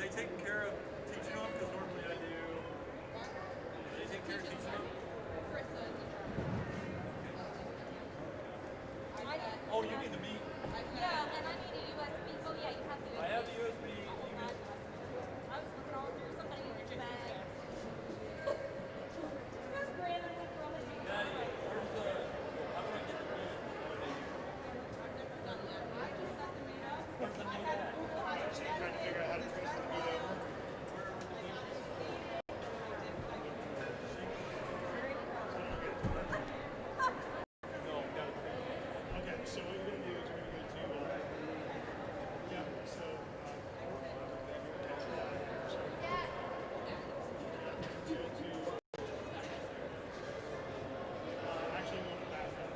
they taking care of teaching them? Because normally I do. Are they taking care of teaching them? Oh, you need the meat. Yeah, and I need a USB. Oh, yeah, you have the USB. I have the USB. I was looking all through somebody in your bag. Daddy, where's the... How do I get the meat? Where's the meat at? So you're trying to figure out how to transfer the meat over? No, got it. Okay, so what you're going to do is you're going to go to, yeah, so, actually go to the bathroom.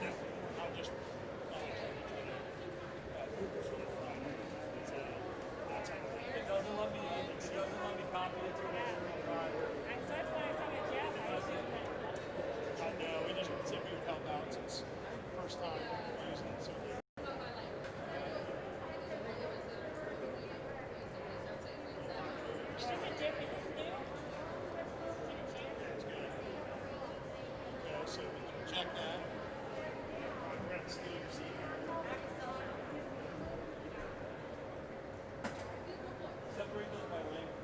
Yeah, I'll just, Uber for the Friday. That's how It doesn't let me copy it to an external drive. I know, we just said we would help out since first time using it, so. Okay, so we can check that. I'm going to steal your seat here. Separate those by length.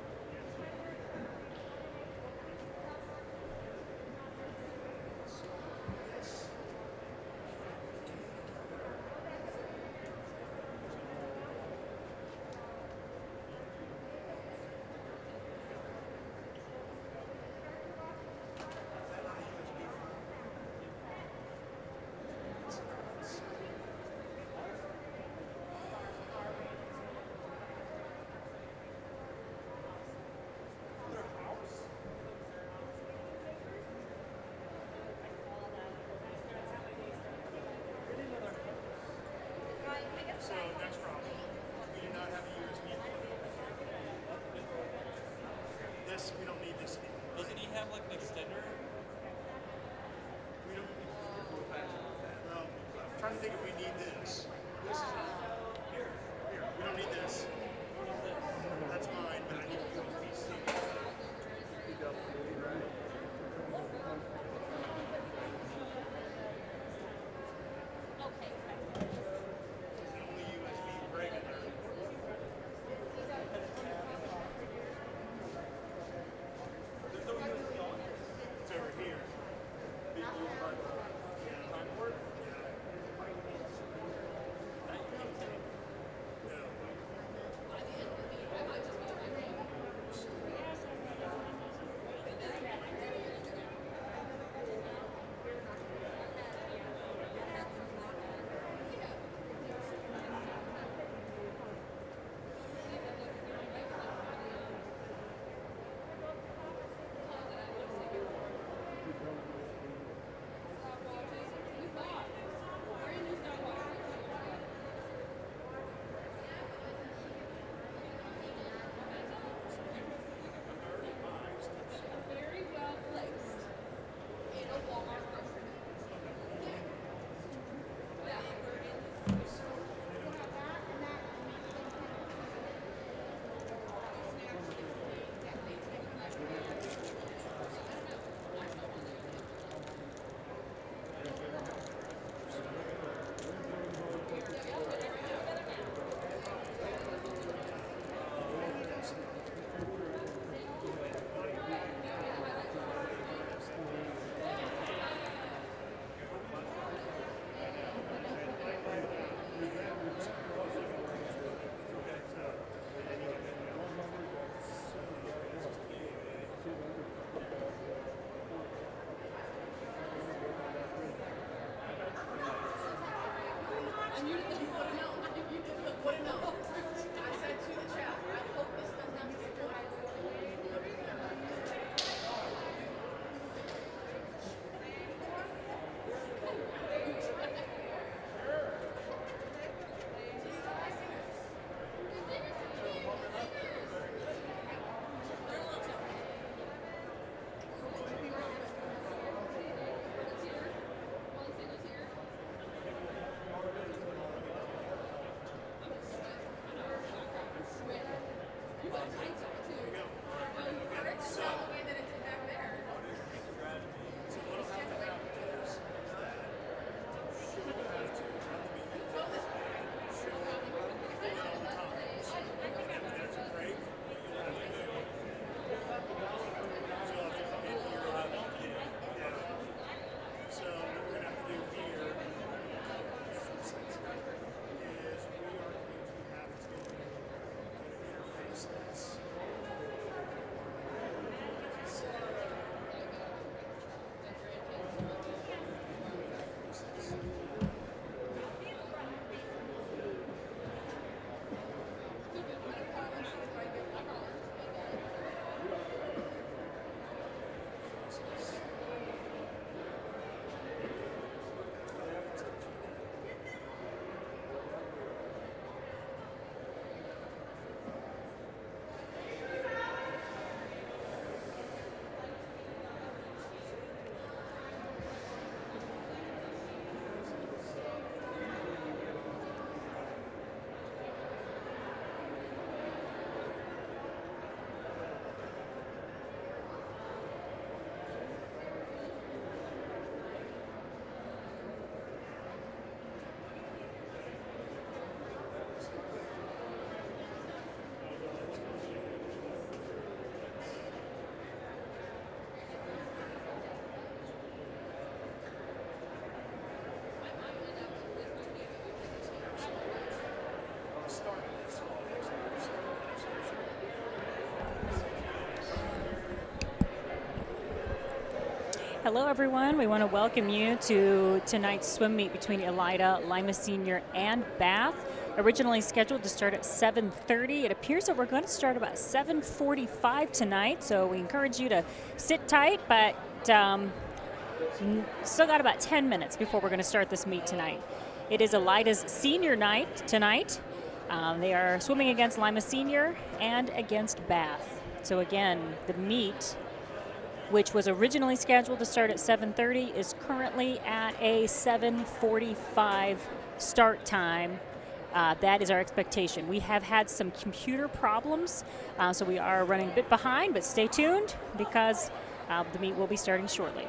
So next problem, we do not have a USB port over here. This, we don't need this anymore. Doesn't he have like an extender? We don't, well, I'm trying to think if we need this. This is, here, we don't need this. That's mine, but I need a USB-C. Okay. It's the only USB break in there. There's no USB on it. It's over here. Being used by the time port? No. Hello, everyone. We want to welcome you to tonight's swim meet between Elida, Lima Senior, and Bath. Originally scheduled to start at 7:30. It appears that we're going to start about 7:45 tonight, so we encourage you to sit tight, but still got about 10 minutes before we're going to start this meet tonight. It is Elida's senior night tonight. They are swimming against Lima Senior and against Bath. So again, the meet, which was originally scheduled to start at 7:30, is currently at a 7:45 start time. That is our expectation. We have had some computer problems, so we are running a bit behind, but stay tuned because the meet will be starting shortly.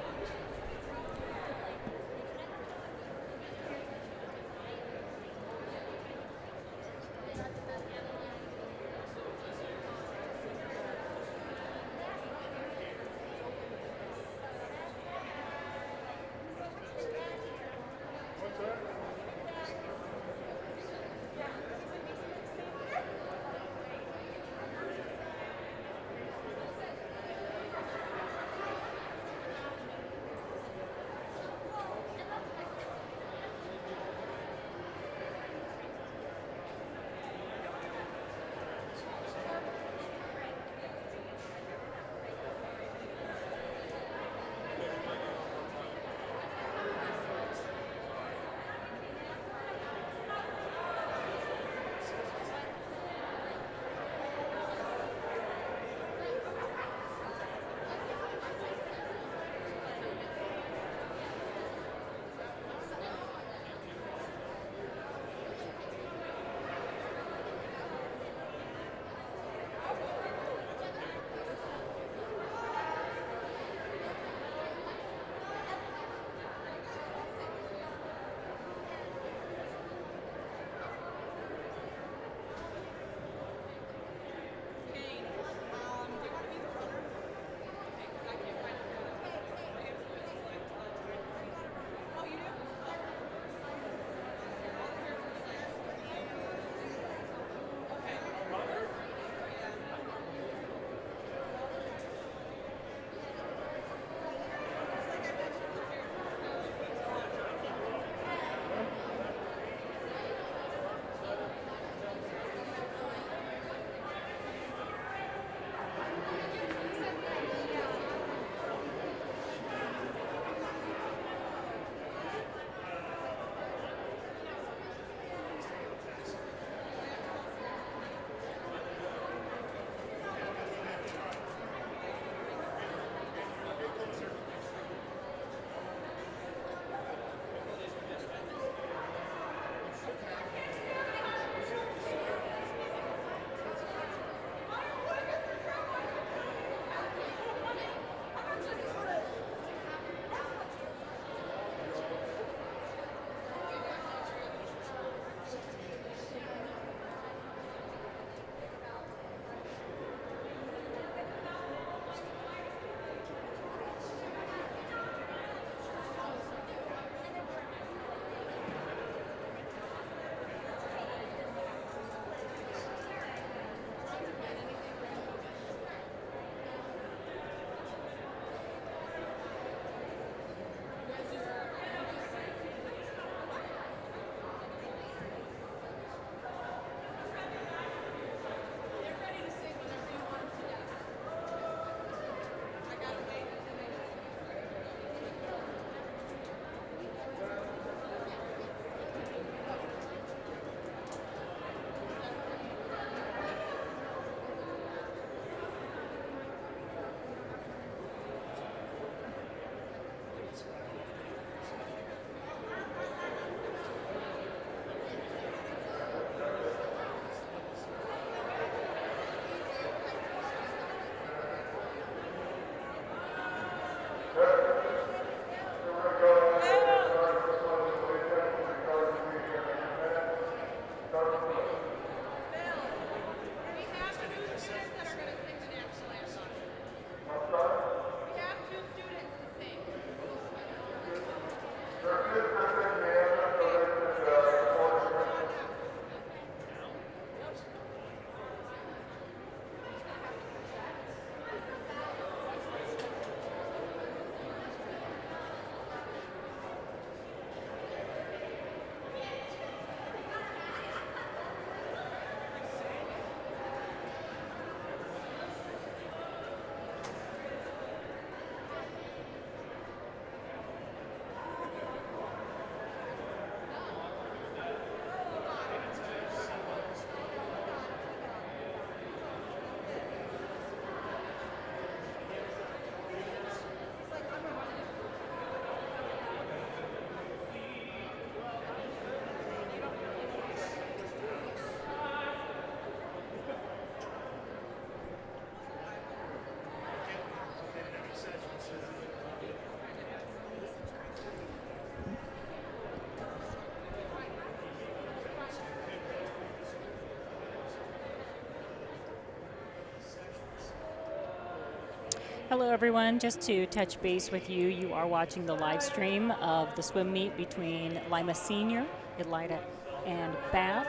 Hello, everyone. Just to touch base with you, you are watching the live stream of the swim meet between Lima Senior, Elida, and Bath.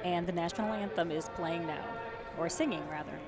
And the national anthem is playing now, or singing, rather.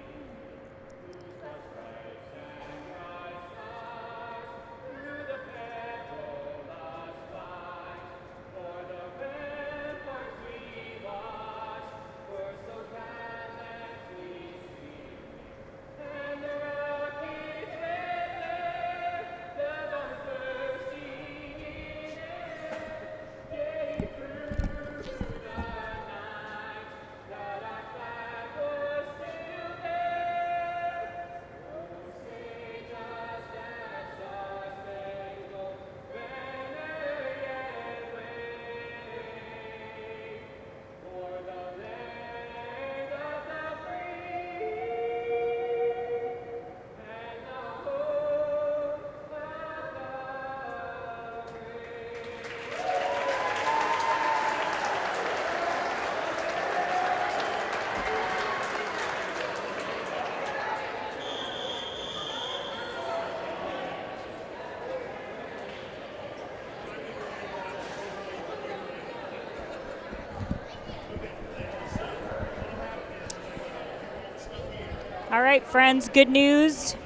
All right, friends, good news.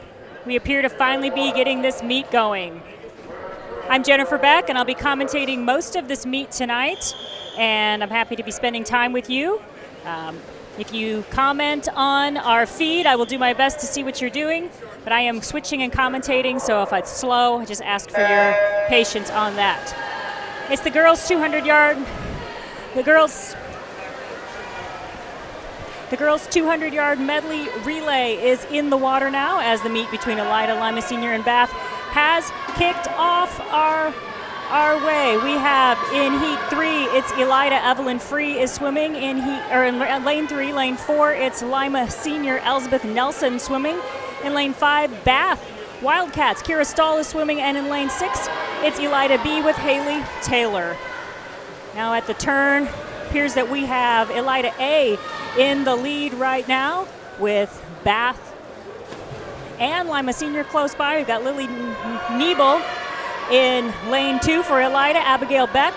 We appear to finally be getting this meet going. I'm Jennifer Beck, and I'll be commentating most of this meet tonight, and I'm happy to be spending time with you. If you comment on our feed, I will do my best to see what you're doing, but I am switching and commentating, so if it's slow, I just ask for your patience on that. It's the girls' 200-yard, the girls' 200-yard medley relay is in the water now as the meet between Elida, Lima Senior, and Bath has kicked off our way. We have in heat 3, it's Elida Evelyn Free is swimming in lane 3. Lane 4, it's Lima Senior Elsbeth Nelson swimming. In lane 5, Bath Wildcats Kira Stahl is swimming, and in lane 6, it's Elida B with Haley Taylor. Now at the turn, appears that we have Elida A in the lead right now with Bath and Lima Senior close by. We've got Lily Niebel in lane 2 for Elida, Abigail Beck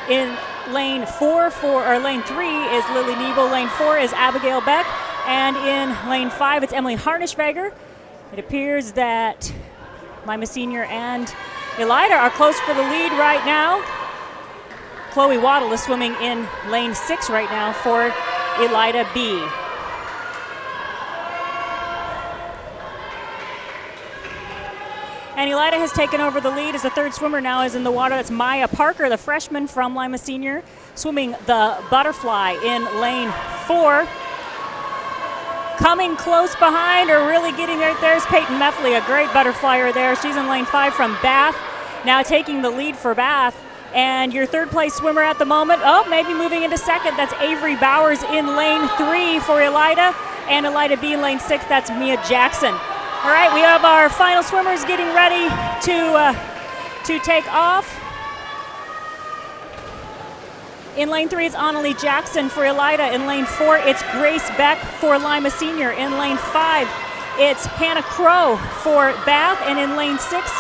in lane 3 is Lily Niebel, lane 4 is Abigail Beck, and in lane 5 it's Emily Harnischweger. It appears that Lima Senior and Elida are close for the lead right now. Chloe Waddle is swimming in lane 6 right now for Elida B. And Elida has taken over the lead as the third swimmer now is in the water. That's Maya Parker, the freshman from Lima Senior, swimming the butterfly in lane 4. Coming close behind, or really getting there, there's Peyton Meffley, a great butterflyer there. She's in lane 5 from Bath, now taking the lead for Bath. And your third place swimmer at the moment, maybe moving into second, that's Avery Bowers in lane 3 for Elida, and Elida B in lane 6, that's Mia Jackson. All right, we have our final swimmers getting ready to take off. In lane 3, it's Annalie Jackson for Elida. In lane 4, it's Grace Beck for Lima Senior. In lane 5, it's Hannah Crow for Bath. And in lane 6,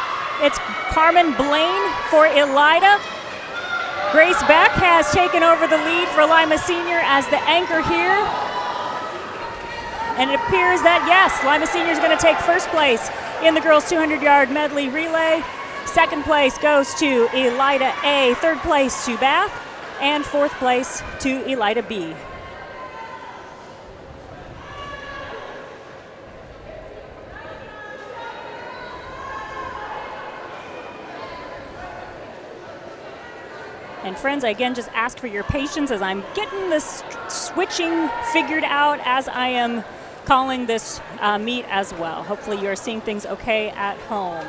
it's Carmen Blaine for Elida. Grace Beck has taken over the lead for Lima Senior as the anchor here. And it appears that, yes, Lima Senior is going to take first place in the girls' 200-yard medley relay. Second place goes to Elida A. Third place to Bath. And fourth place to Elida B. And friends, I again just ask for your patience as I'm getting this switching figured out as I am calling this meet as well. Hopefully you're seeing things okay at home.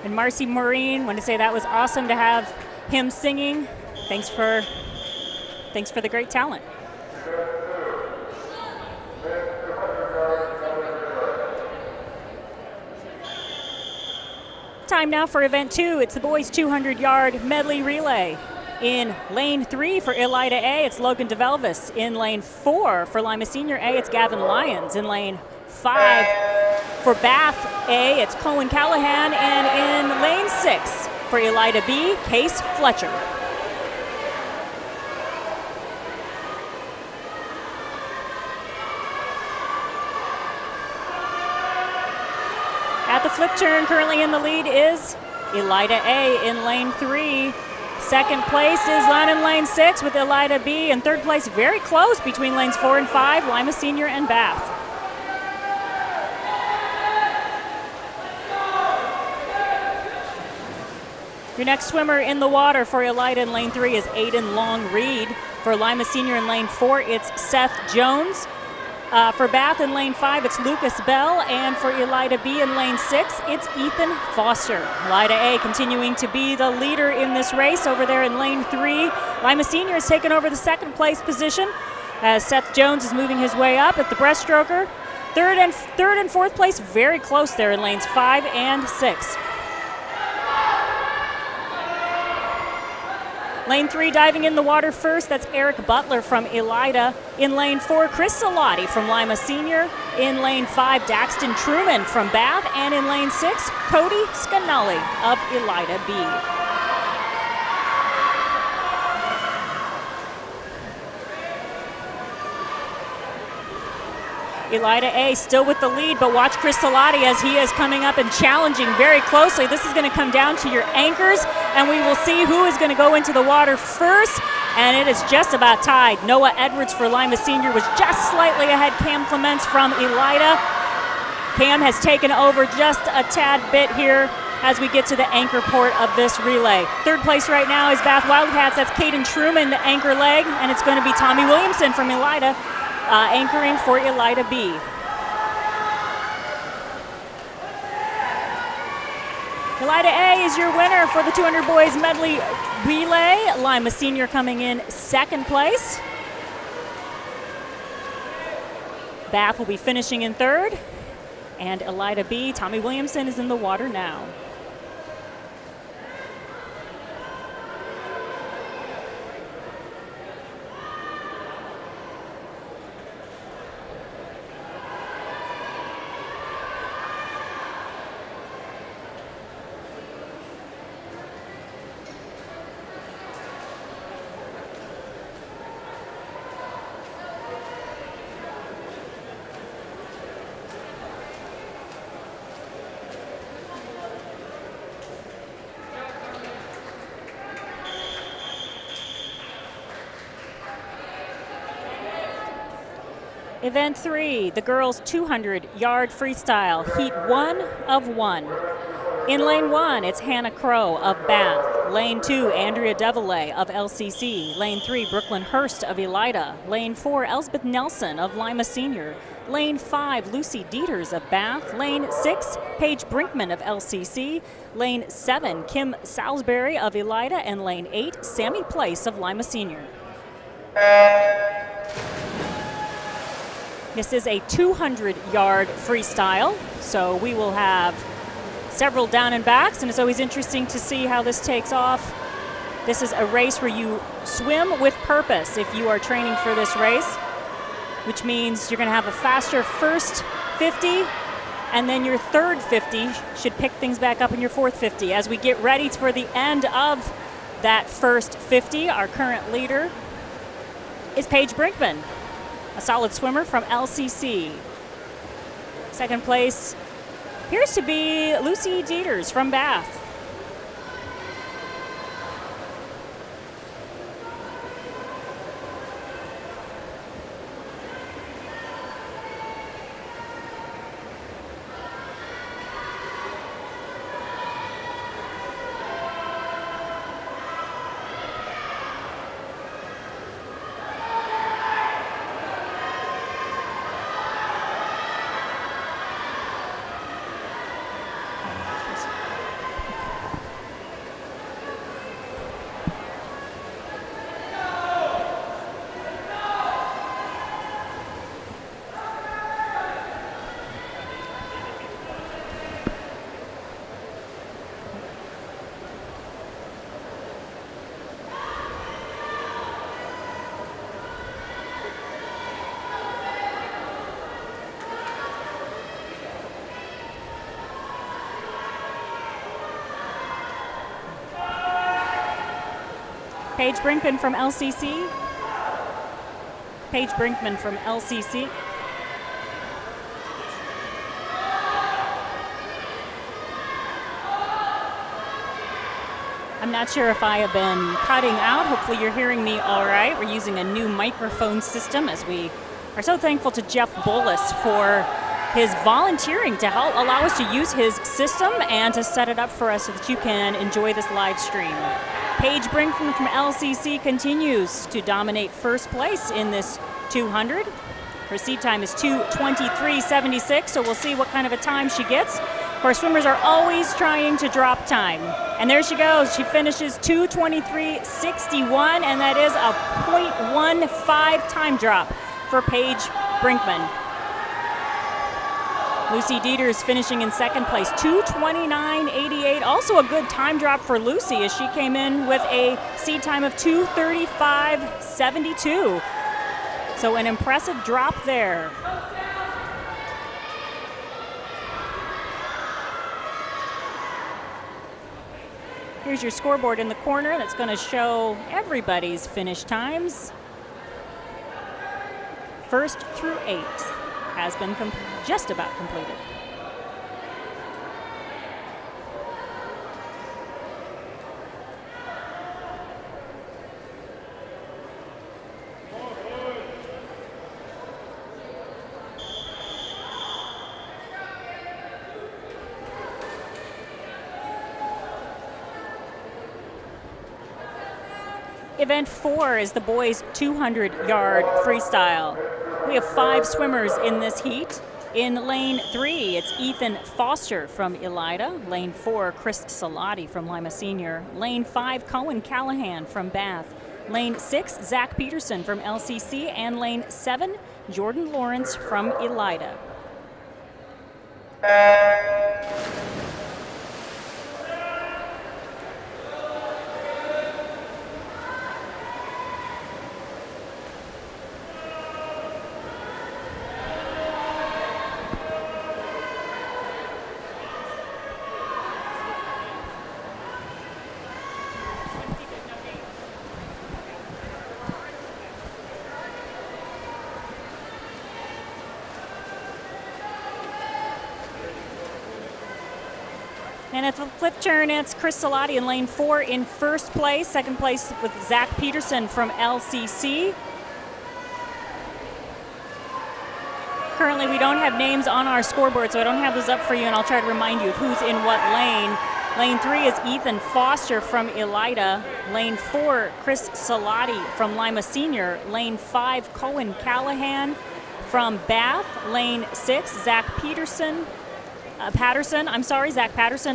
And Marcy Maureen, want to say that was awesome to have him singing. Thanks for the great talent. Time now for event 2. It's the boys 200-yard medley relay. In lane 3 for Elida A, it's Logan DeVelvis. In lane 4 for Lima Senior A, it's Gavin Lyons. In lane 5 for Bath A, it's Cohen Callahan, and in lane 6 for Elida B, Case Fletcher. At the flip turn, currently in the lead is Elida A in lane 3. Second place is in lane 6 with Elida B. And third place, very close between lanes 4 and 5, Lima Senior and Bath. Your next swimmer in the water for Elida in lane 3 is Aiden Long-Reed. For Lima Senior in lane 4, it's Seth Jones. For Bath in lane 5, it's Lucas Bell. And for Elida B in lane 6, it's Ethan Foster. Elida A continuing to be the leader in this race over there in lane 3. Lima Senior has taken over the second place position as Seth Jones is moving his way up at the breaststroker. Third and fourth place very close there in lanes 5 and 6. Lane 3 diving in the water first, that's Eric Butler from Elida. In lane 4, Chris Salati from Lima Senior. In lane 5, Daxton Truman from Bath. And in lane 6, Cody Scanulli of Elida B. Elida A still with the lead, but watch Chris Salati as he is coming up and challenging very closely. This is going to come down to your anchors, and we will see who is going to go into the water first, and it is just about tied. Noah Edwards for Lima Senior was just slightly ahead Cam Clements from Elida. Cam has taken over just a tad bit here as we get to the anchor port of this relay. Third place right now is Bath Wildcats. That's Caden Truman, the anchor leg, and it's going to be Tommy Williamson from Elida anchoring for Elida B. Elida A is your winner for the 200 boys medley relay. Lima Senior coming in second place. Bath will be finishing in third. And Elida B, Tommy Williamson is in the water now. Event 3, the girls 200-yard freestyle, heat 1 of 1. In lane 1, it's Hannah Crow of Bath. Lane 2, Andrea Devilay of LCC. Lane 3, Brooklyn Hurst of Elida. Lane 4, Elsbeth Nelson of Lima Senior. Lane 5, Lucy Dieters of Bath. Lane 6, Paige Brinkman of LCC. Lane 7, Kim Salisbury of Elida. And lane 8, Sammy Place of Lima Senior. This is a 200-yard freestyle, so we will have several down and backs, and it's always interesting to see how this takes off. This is a race where you swim with purpose if you are training for this race, which means you're going to have a faster first 50, and then your third 50 should pick things back up in your fourth 50. As we get ready for the end of that first 50, our current leader is Paige Brinkman, a solid swimmer from LCC. Second place appears to be Lucy Dieters from Bath. Paige Brinkman from LCC. Paige Brinkman from LCC. I'm not sure if I have been cutting out. Hopefully you're hearing me all right. We're using a new microphone system as we are so thankful to Jeff Bolus for his volunteering to help allow us to use his system and to set it up for us so that you can enjoy this live stream. Paige Brinkman from LCC continues to dominate first place in this 200. Her seed time is 2:23.76, so we'll see what kind of a time she gets. Of course, swimmers are always trying to drop time. And there she goes. She finishes 2:23.61, and that is a .15 time drop for Paige Brinkman. Lucy Dieters finishing in second place, 2:29.88. Also a good time drop for Lucy as she came in with a seed time of 2:35.72. So an impressive drop there. Here's your scoreboard in the corner that's going to show everybody's finish times. First through eighth has been just about completed. Event 4 is the boys 200-yard freestyle. We have 5 swimmers in this heat. In lane 3, it's Ethan Foster from Elida. Lane 4, Chris Salati from Lima Senior. Lane 5, Cohen Callahan from Bath. Lane 6, Zach Peterson from LCC. And lane 7, Jordan Lawrence from Elida. And at the flip turn, it's Chris Salati in lane 4 in first place. Second place with Zach Peterson from LCC. Currently, we don't have names on our scoreboard, so I don't have those up for you, and I'll try to remind you of who's in what lane. Lane 3 is Ethan Foster from Elida. Lane 4, Chris Salati from Lima Senior. Lane 5, Cohen Callahan from Bath. Lane 6, Zach Patterson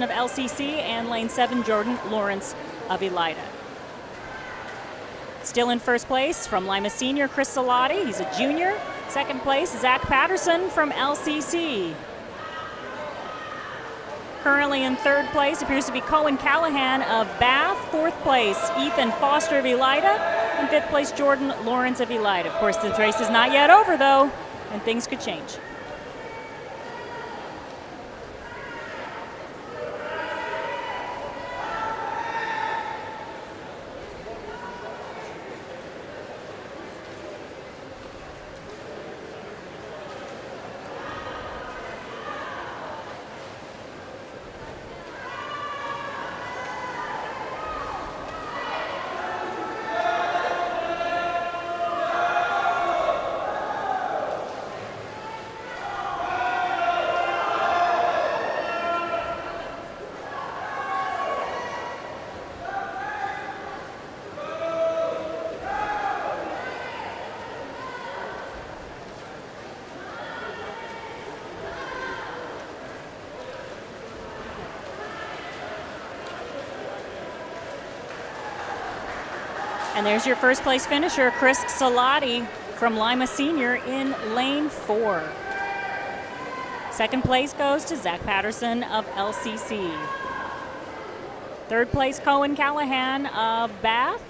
of LCC, and lane 7, Jordan Lawrence of Elida. Still in first place from Lima Senior, Chris Salati, he's a junior. Second place, Zach Patterson from LCC. Currently in third place appears to be Cohen Callahan of Bath. Fourth place, Ethan Foster of Elida. And fifth place, Jordan Lawrence of Elida. Of course, the race is not yet over, though, and things could change. And there's your first place finisher, Chris Salati from Lima Senior in lane 4. Second place goes to Zach Patterson of LCC. Third place, Cohen Callahan of Bath.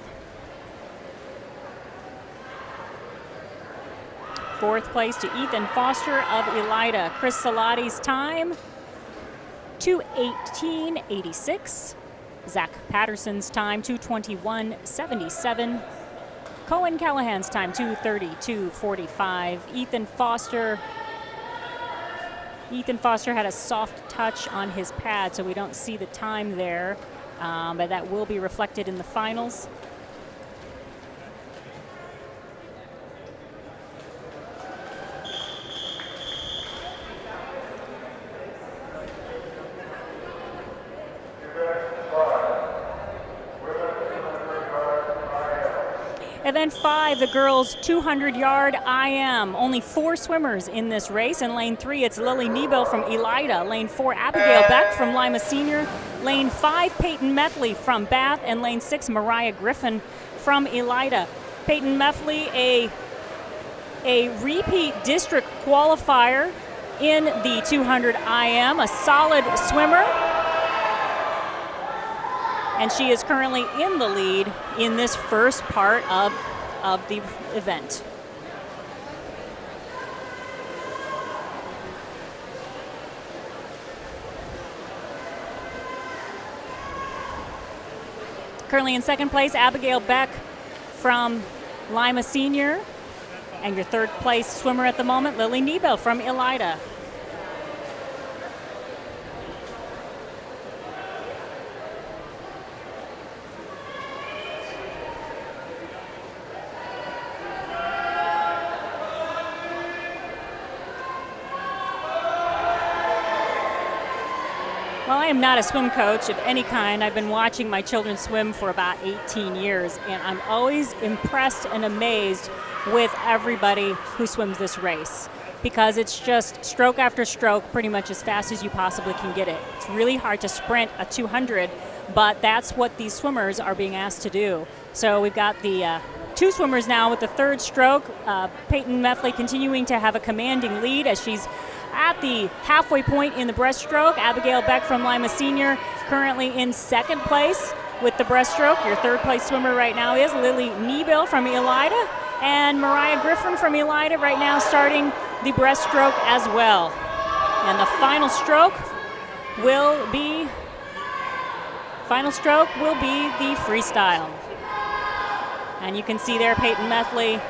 Fourth place to Ethan Foster of Elida. Chris Salati's time, 2:18.86. Zach Patterson's time, 2:21.77. Cohen Callahan's time, 2:32.45. Ethan Foster had a soft touch on his pad, so we don't see the time there, but that will be reflected in the finals. Event 5, the girls 200-yard IM. Only 4 swimmers in this race. In lane 3, it's Lily Nebel from Elida. Lane 4, Abigail Beck from Lima Senior. Lane 5, Peyton Methley from Bath. And lane 6, Mariah Griffin from Elida. Peyton Methley, a repeat district qualifier in the 200 IM, a solid swimmer. And she is currently in the lead in this first part of the event. Currently in second place, Abigail Beck from Lima Senior. And your third place swimmer at the moment, Lily Nebel from Elida. Well, I am not a swim coach of any kind. I've been watching my children swim for about 18 years, and I'm always impressed and amazed with everybody who swims this race, because it's just stroke after stroke, pretty much as fast as you possibly can get it. It's really hard to sprint a 200, but that's what these swimmers are being asked to do. So we've got the 2 swimmers now with the third stroke. Peyton Methley continuing to have a commanding lead as she's at the halfway point in the breaststroke. Abigail Beck from Lima Senior currently in second place with the breaststroke. Your third place swimmer right now is Lily Nebel from Elida, and Mariah Griffin from Elida right now starting the breaststroke as well. And the final stroke will be the freestyle. And you can see there Peyton Methley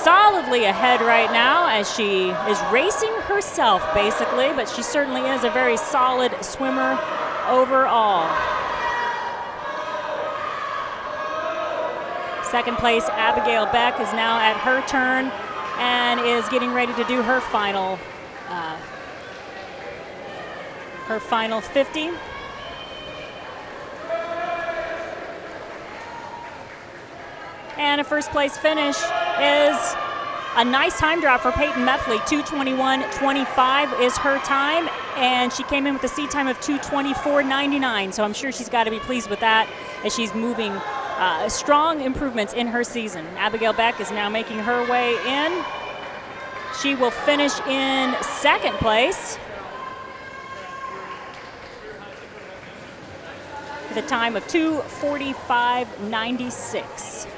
solidly ahead right now as she is racing herself basically, but she certainly is a very solid swimmer overall. Second place, Abigail Beck is now at her turn and is getting ready to do her final 50. And a first place finish is a nice time drop for Peyton Methley. 2:21.25 is her time, and she came in with a seed time of 2:24.99. So I'm sure she's got to be pleased with that as she's moving strong improvements in her season. Abigail Beck is now making her way in. She will finish in second place with a time of 2:45.96.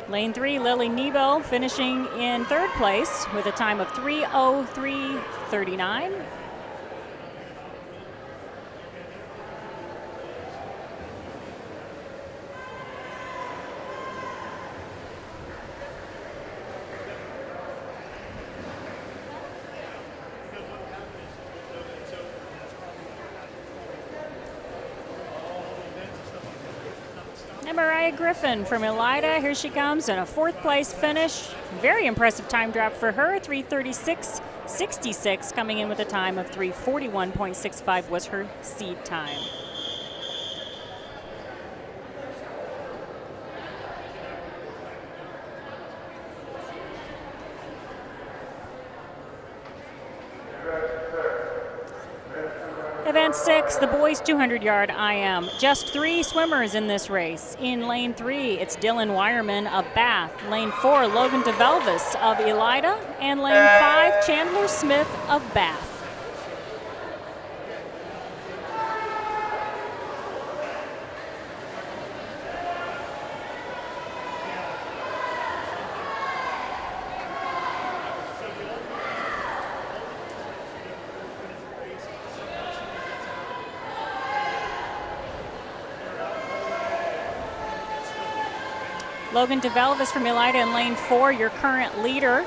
Lane 3, Lily Nebel finishing in third place with a time of 3:03.39. And Mariah Griffin from Elida, here she comes in a fourth place finish. Very impressive time drop for her, 3:36.66, coming in with a time of 3:41.65 was her seed time. Event 6, the boys 200-yard IM. Just 3 swimmers in this race. In lane 3, it's Dylan Wireman of Bath. Lane 4, Logan DeVelvis of Elida. And lane 5, Chandler Smith of Bath. Logan DeVelvis from Elida in lane 4, your current leader,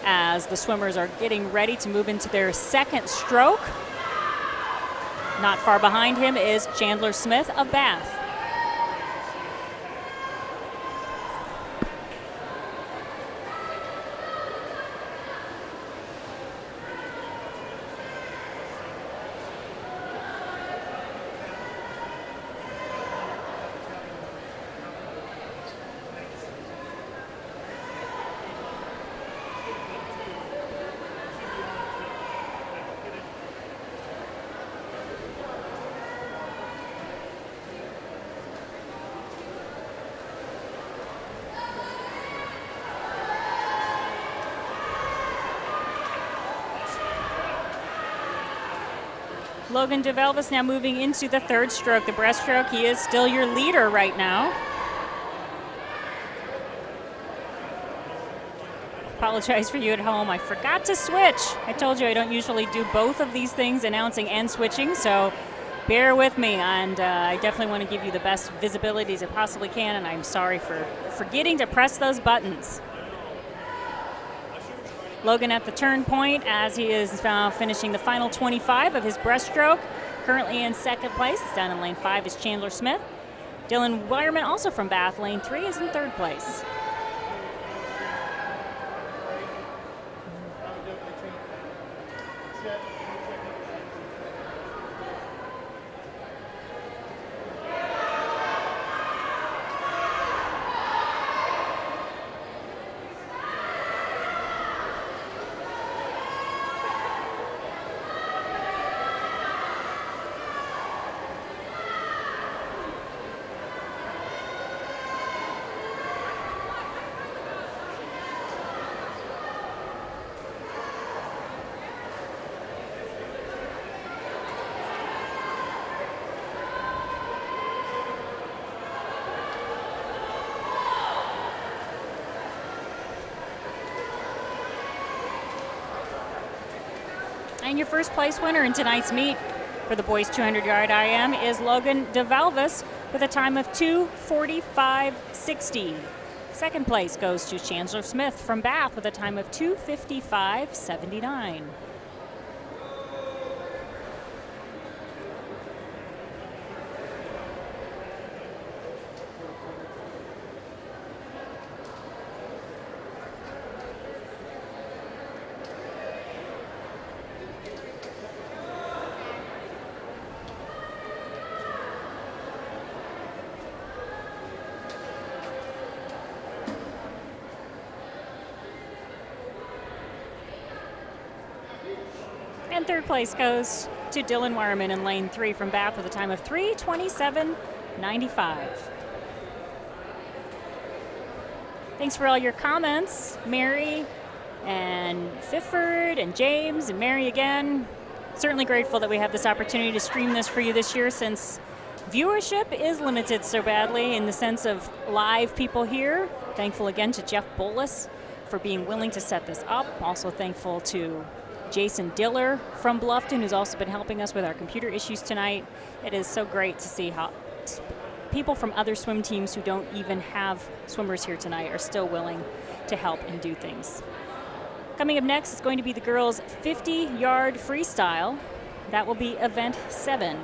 as the swimmers are getting ready to move into their second stroke. Not far behind him is Chandler Smith of Bath. Logan DeVelvis now moving into the third stroke, the breaststroke. He is still your leader right now. Apologize for you at home. I forgot to switch. I told you I don't usually do both of these things, announcing and switching, so bear with me. And I definitely want to give you the best visibility as I possibly can, and I'm sorry for forgetting to press those buttons. Logan at the turn point as he is finishing the final 25 of his breaststroke. Currently in second place, down in lane 5 is Chandler Smith. Dylan Wireman, also from Bath, lane 3, is in third place. And your first place winner in tonight's meet for the boys 200-yard IM is Logan DeVelvis with a time of 2:45.60. Second place goes to Chandler Smith from Bath with a time of 2:55.79. And third place goes to Dylan Wireman in lane 3 from Bath with a time of 3:27.95. Thanks for all your comments, Mary and Fifford and James and Mary again. Certainly grateful that we have this opportunity to stream this for you this year, since viewership is limited so badly in the sense of live people here. Thankful again to Jeff Bolus for being willing to set this up. Also thankful to Jason Diller from Bluffton, who's also been helping us with our computer issues tonight. It is so great to see how people from other swim teams who don't even have swimmers here tonight are still willing to help and do things. Coming up next is going to be the girls' 50-yard freestyle. That will be event 7.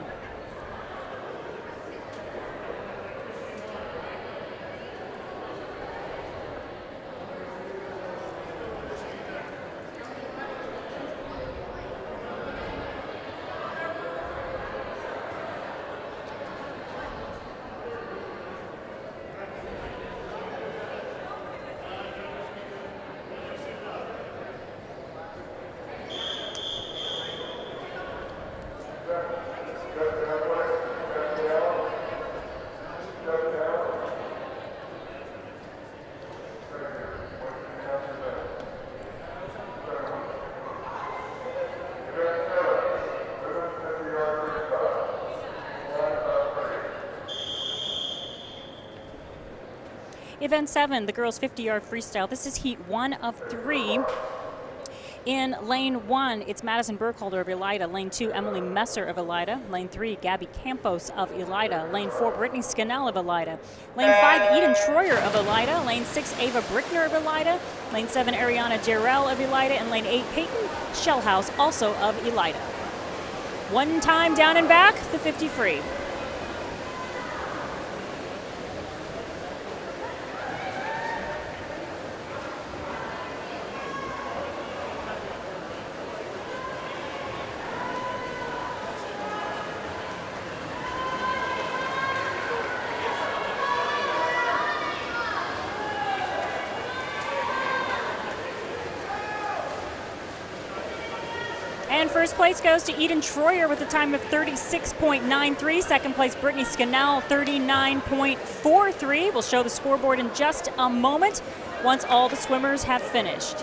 Event 7, the girls' 50-yard freestyle. This is heat 1 of 3. In lane 1, it's Madison Burkholder of Elida. Lane 2, Emily Messer of Elida. Lane 3, Gabby Campos of Elida. Lane 4, Brittany Scannell of Elida. Lane 5, Eden Troyer of Elida. Lane 6, Ava Brickner of Elida. Lane 7, Ariana Jarrell of Elida. And lane 8, Peyton Shellhouse, also of Elida. One time down and back, the 50 free. And first place goes to Eden Troyer with a time of 36.93. Second place, Brittany Scannell, 39.43. We'll show the scoreboard in just a moment once all the swimmers have finished.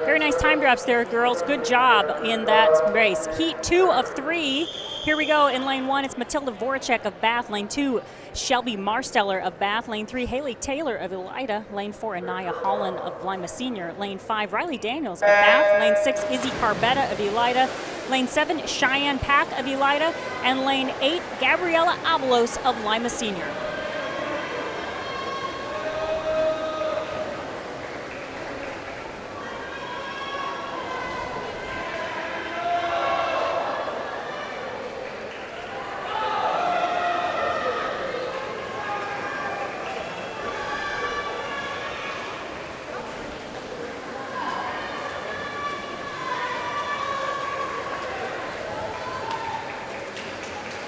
Very nice time drops there, girls. Good job in that race. Heat 2 of 3. Here we go. In lane 1, it's Matilda Voracek of Bath. Lane 2, Shelby Marsteller of Bath. Lane 3, Haley Taylor of Elida. Lane 4, Anaya Holland of Lima Senior. Lane 5, Riley Daniels of Bath. Lane 6, Izzy Carbetta of Elida. Lane 7, Cheyenne Pack of Elida. And lane 8, Gabriela Avalos of Lima Senior.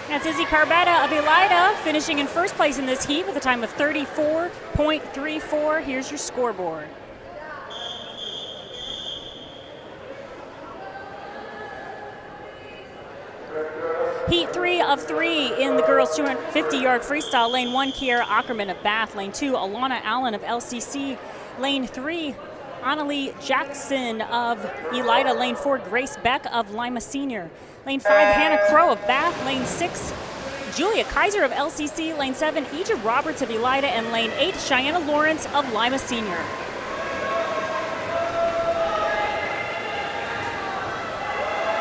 That's Izzy Carbetta of Elida finishing in first place in this heat with a time of 34.34. Here's your scoreboard. Heat 3 of 3 in the girls 250-yard freestyle. Lane 1, Kiara Ackerman of Bath. Lane 2, Alana Allen of LCC. Lane 3, Annalie Jackson of Elida. Lane 4, Grace Beck of Lima Senior. Lane 5, Hannah Crow of Bath. Lane 6, Julia Kaiser of LCC. Lane 7, Egypt Roberts of Elida. And lane 8, Cheyenne Lawrence of Lima Senior.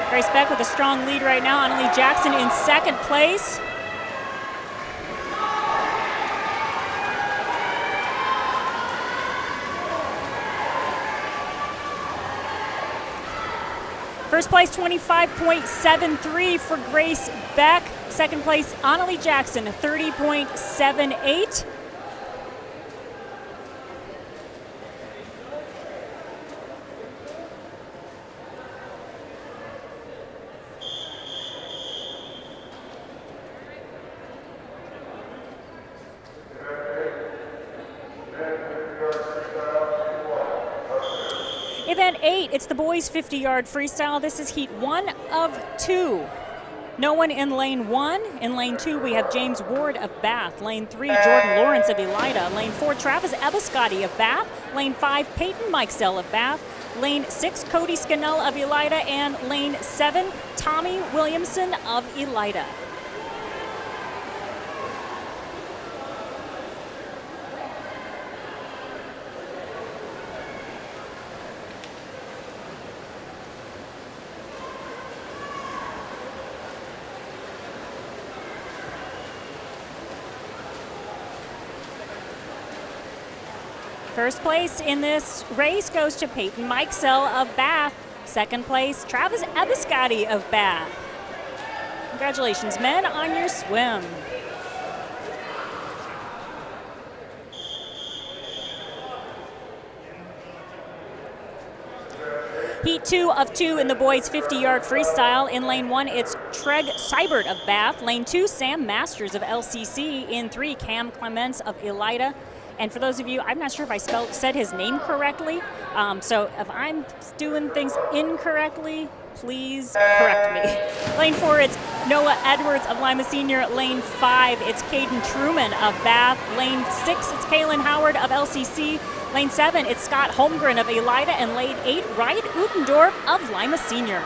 Grace Beck with a strong lead right now. Annalie Jackson in second place. First place, 25.73 for Grace Beck. Second place, Annalie Jackson, 30.78. Event 8, it's the boys 50-yard freestyle. This is heat 1 of 2. No one in lane 1. In lane 2, we have James Ward of Bath. Lane 3, Jordan Lawrence of Elida. Lane 4, Travis Ebiscotti of Bath. Lane 5, Peyton Mikesell of Bath. Lane 6, Cody Scannell of Elida. And lane 7, Tommy Williamson of Elida. First place in this race goes to Peyton Mikesell of Bath. Second place, Travis Ebiscotti of Bath. Congratulations, men, on your swim. Heat 2 of 2 in the boys 50-yard freestyle. In lane 1, it's Treg Seibert of Bath. Lane 2, Sam Masters of LCC. In 3, Cam Clements of Elida. And for those of you, I'm not sure if I said his name correctly, so if I'm doing things incorrectly, please correct me. Lane 4, it's Noah Edwards of Lima Senior. Lane 5, it's Caden Truman of Bath. Lane 6, it's Kaylin Howard of LCC. Lane 7, it's Scott Holmgren of Elida. And lane 8, Ryan Utendorf of Lima Senior.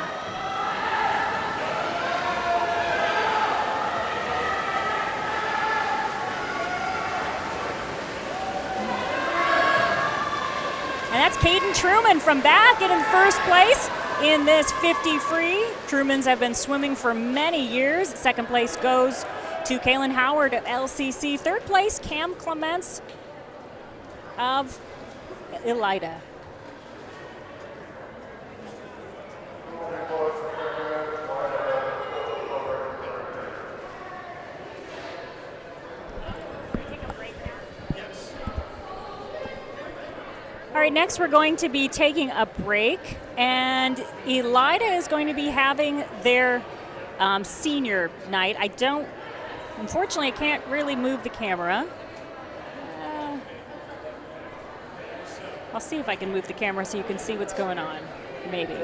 And that's Caden Truman from Bath getting first place in this 50 free. Trumans have been swimming for many years. Second place goes to Kaylin Howard of LCC. Third place, Cam Clements of Elida. All right, next we're going to be taking a break, and Elida is going to be having their senior night. Unfortunately, I can't really move the camera. I'll see if I can move the camera so you can see what's going on, maybe.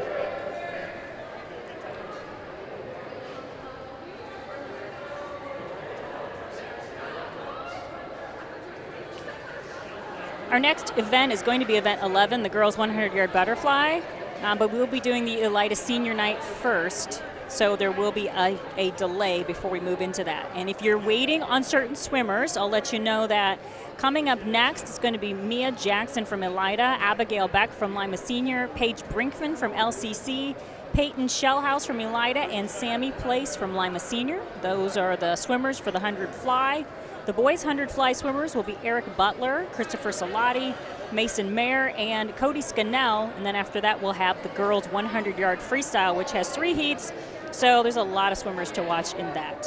Our next event is going to be event 11, the girls 100-yard butterfly, but we'll be doing the Elida senior night first, so there will be a delay before we move into that. And if you're waiting on certain swimmers, I'll let you know that coming up next is going to be Mia Jackson from Elida, Abigail Beck from Lima Senior, Paige Brinkman from LCC, Peyton Shellhouse from Elida, and Sammy Place from Lima Senior. Those are the swimmers for the 100 fly. The boys' 100 fly swimmers will be Eric Butler, Christopher Salati, Mason Mayer, and Cody Scannell. And then after that, we'll have the girls' 100-yard freestyle, which has 3 heats. So there's a lot of swimmers to watch in that.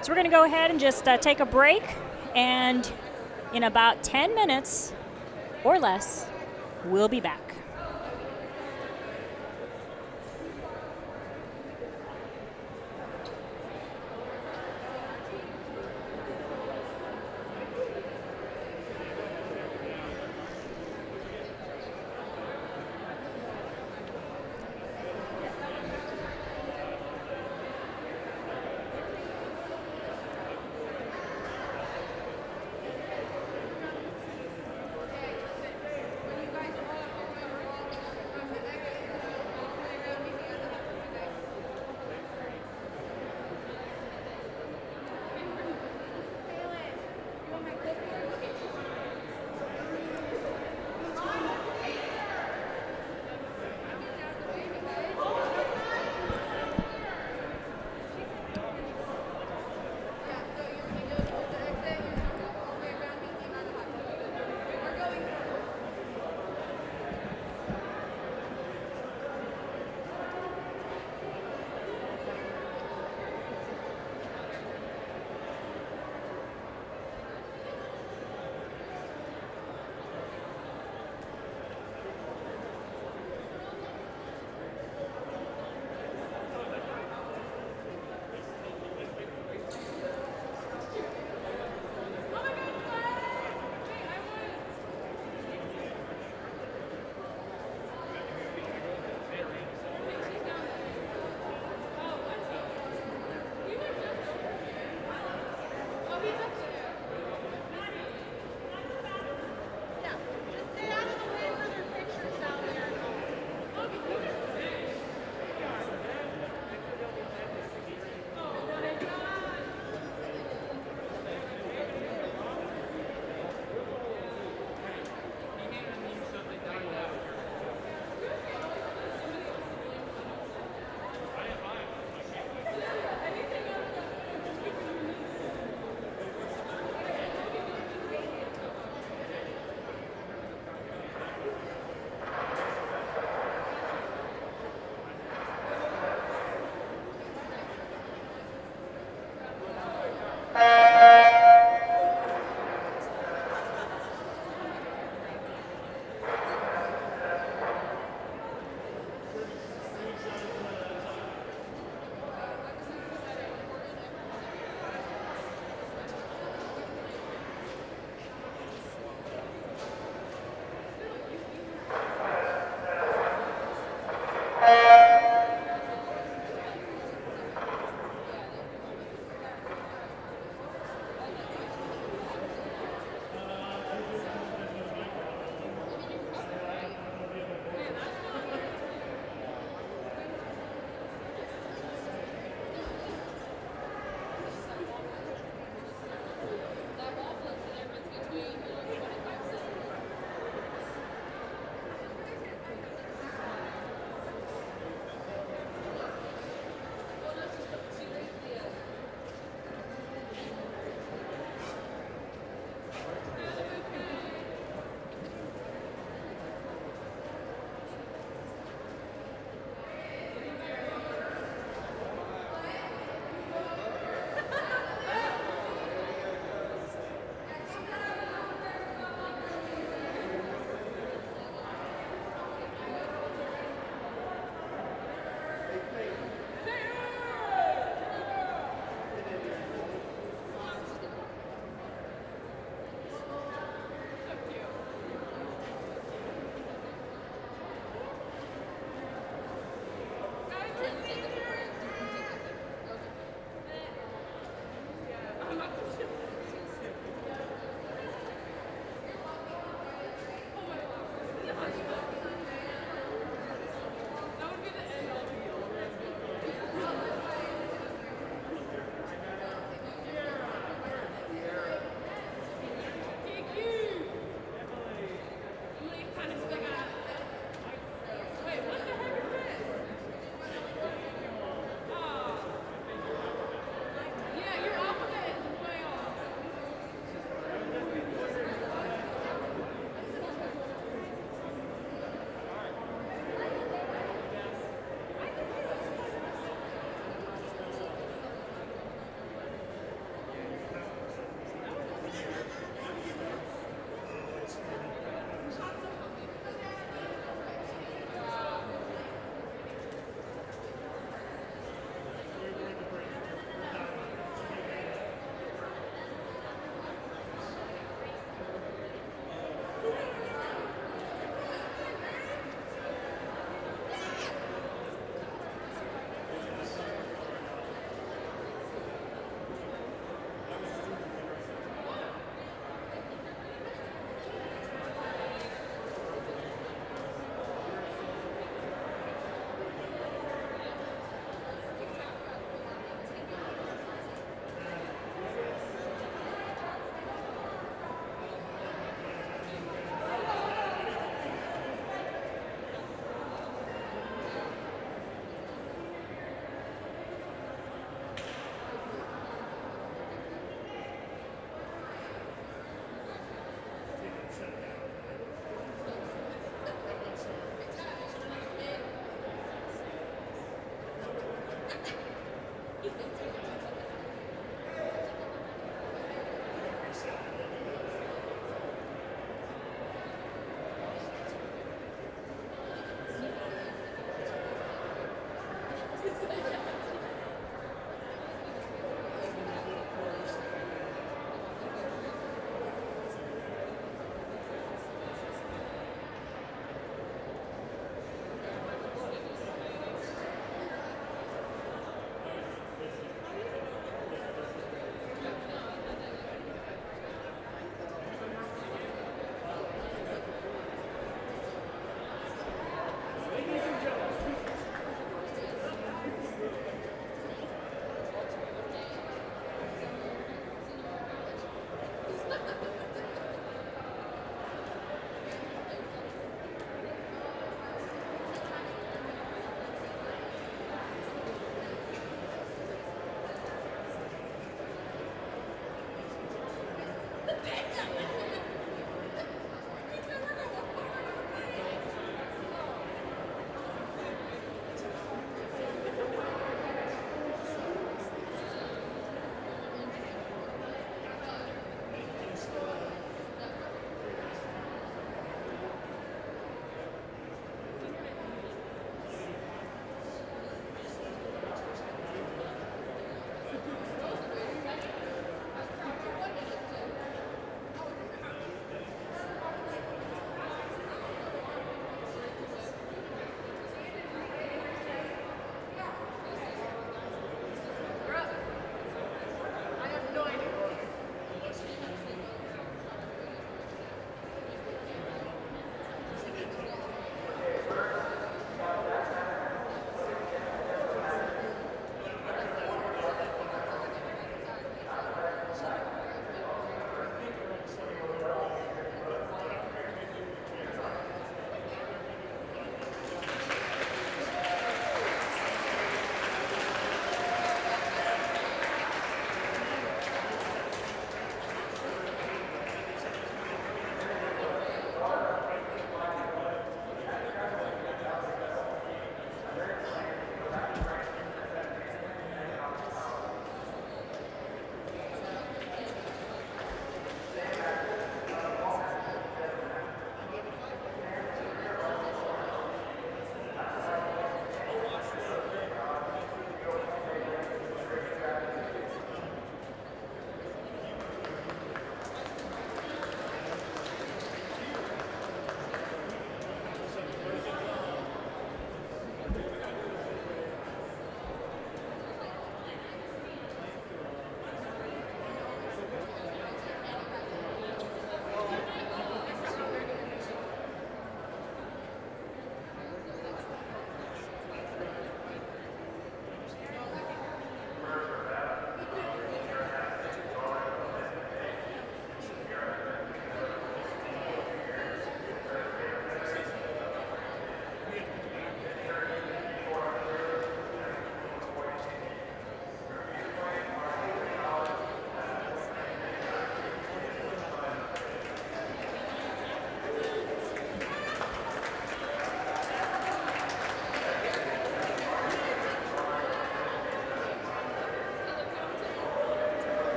So we're going to go ahead and just take a break. And in about 10 minutes or less, we'll be back.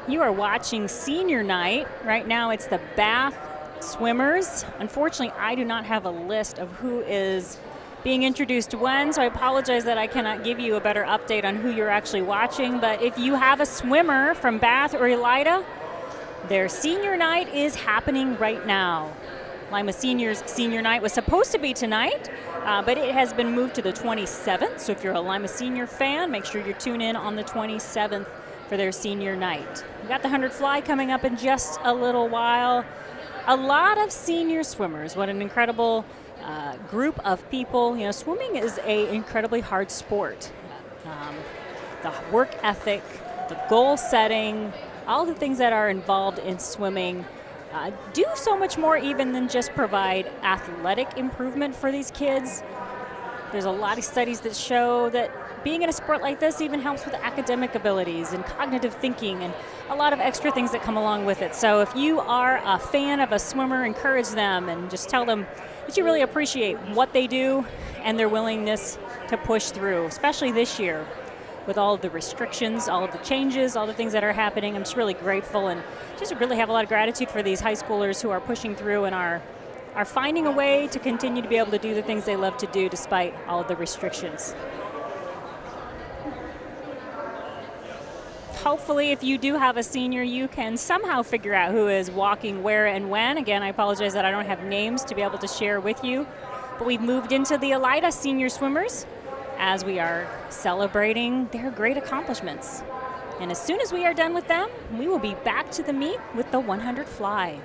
You are watching senior night. Right now it's the Bath swimmers. Unfortunately, I do not have a list of who is being introduced when, so I apologize that I cannot give you a better update on who you're actually watching. But if you have a swimmer from Bath or Elida, their senior night is happening right now. Lima Senior's senior night was supposed to be tonight, but it has been moved to the 27th. So if you're a Lima Senior fan, make sure you tune in on the 27th for their senior night. We got the 100 fly coming up in just a little while. A lot of senior swimmers. What an incredible group of people. You know, swimming is an incredibly hard sport. The work ethic, the goal setting, all the things that are involved in swimming do so much more even than just provide athletic improvement for these kids. There's a lot of studies that show that being in a sport like this even helps with academic abilities and cognitive thinking and a lot of extra things that come along with it. So if you are a fan of a swimmer, encourage them and just tell them that you really appreciate what they do and their willingness to push through, especially this year with all of the restrictions, all of the changes, all the things that are happening. I'm just really grateful and just really have a lot of gratitude for these high schoolers who are pushing through and are finding a way to continue to be able to do the things they love to do despite all of the restrictions. Hopefully, if you do have a senior, you can somehow figure out who is walking where and when. Again, I apologize that I don't have names to be able to share with you, but we've moved into the Elida senior swimmers as we are celebrating their great accomplishments. And as soon as we are done with them, we will be back to the meet with the 100 fly.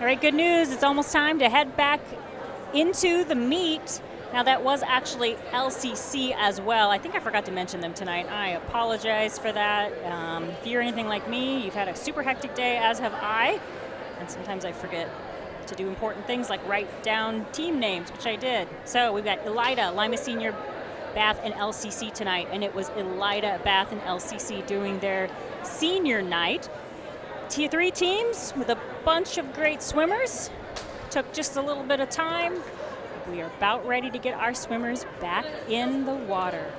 All right, good news. It's almost time to head back into the meet. Now, that was actually LCC as well. I think I forgot to mention them tonight. I apologize for that. If you're anything like me, you've had a super hectic day, as have I. And sometimes I forget to do important things like write down team names, which I did. So we've got Elida, Lima Senior, Bath, and LCC tonight. And it was Elida, Bath, and LCC doing their senior night. Tier 3 teams with a bunch of great swimmers. Took just a little bit of time. We are about ready to get our swimmers back in the water.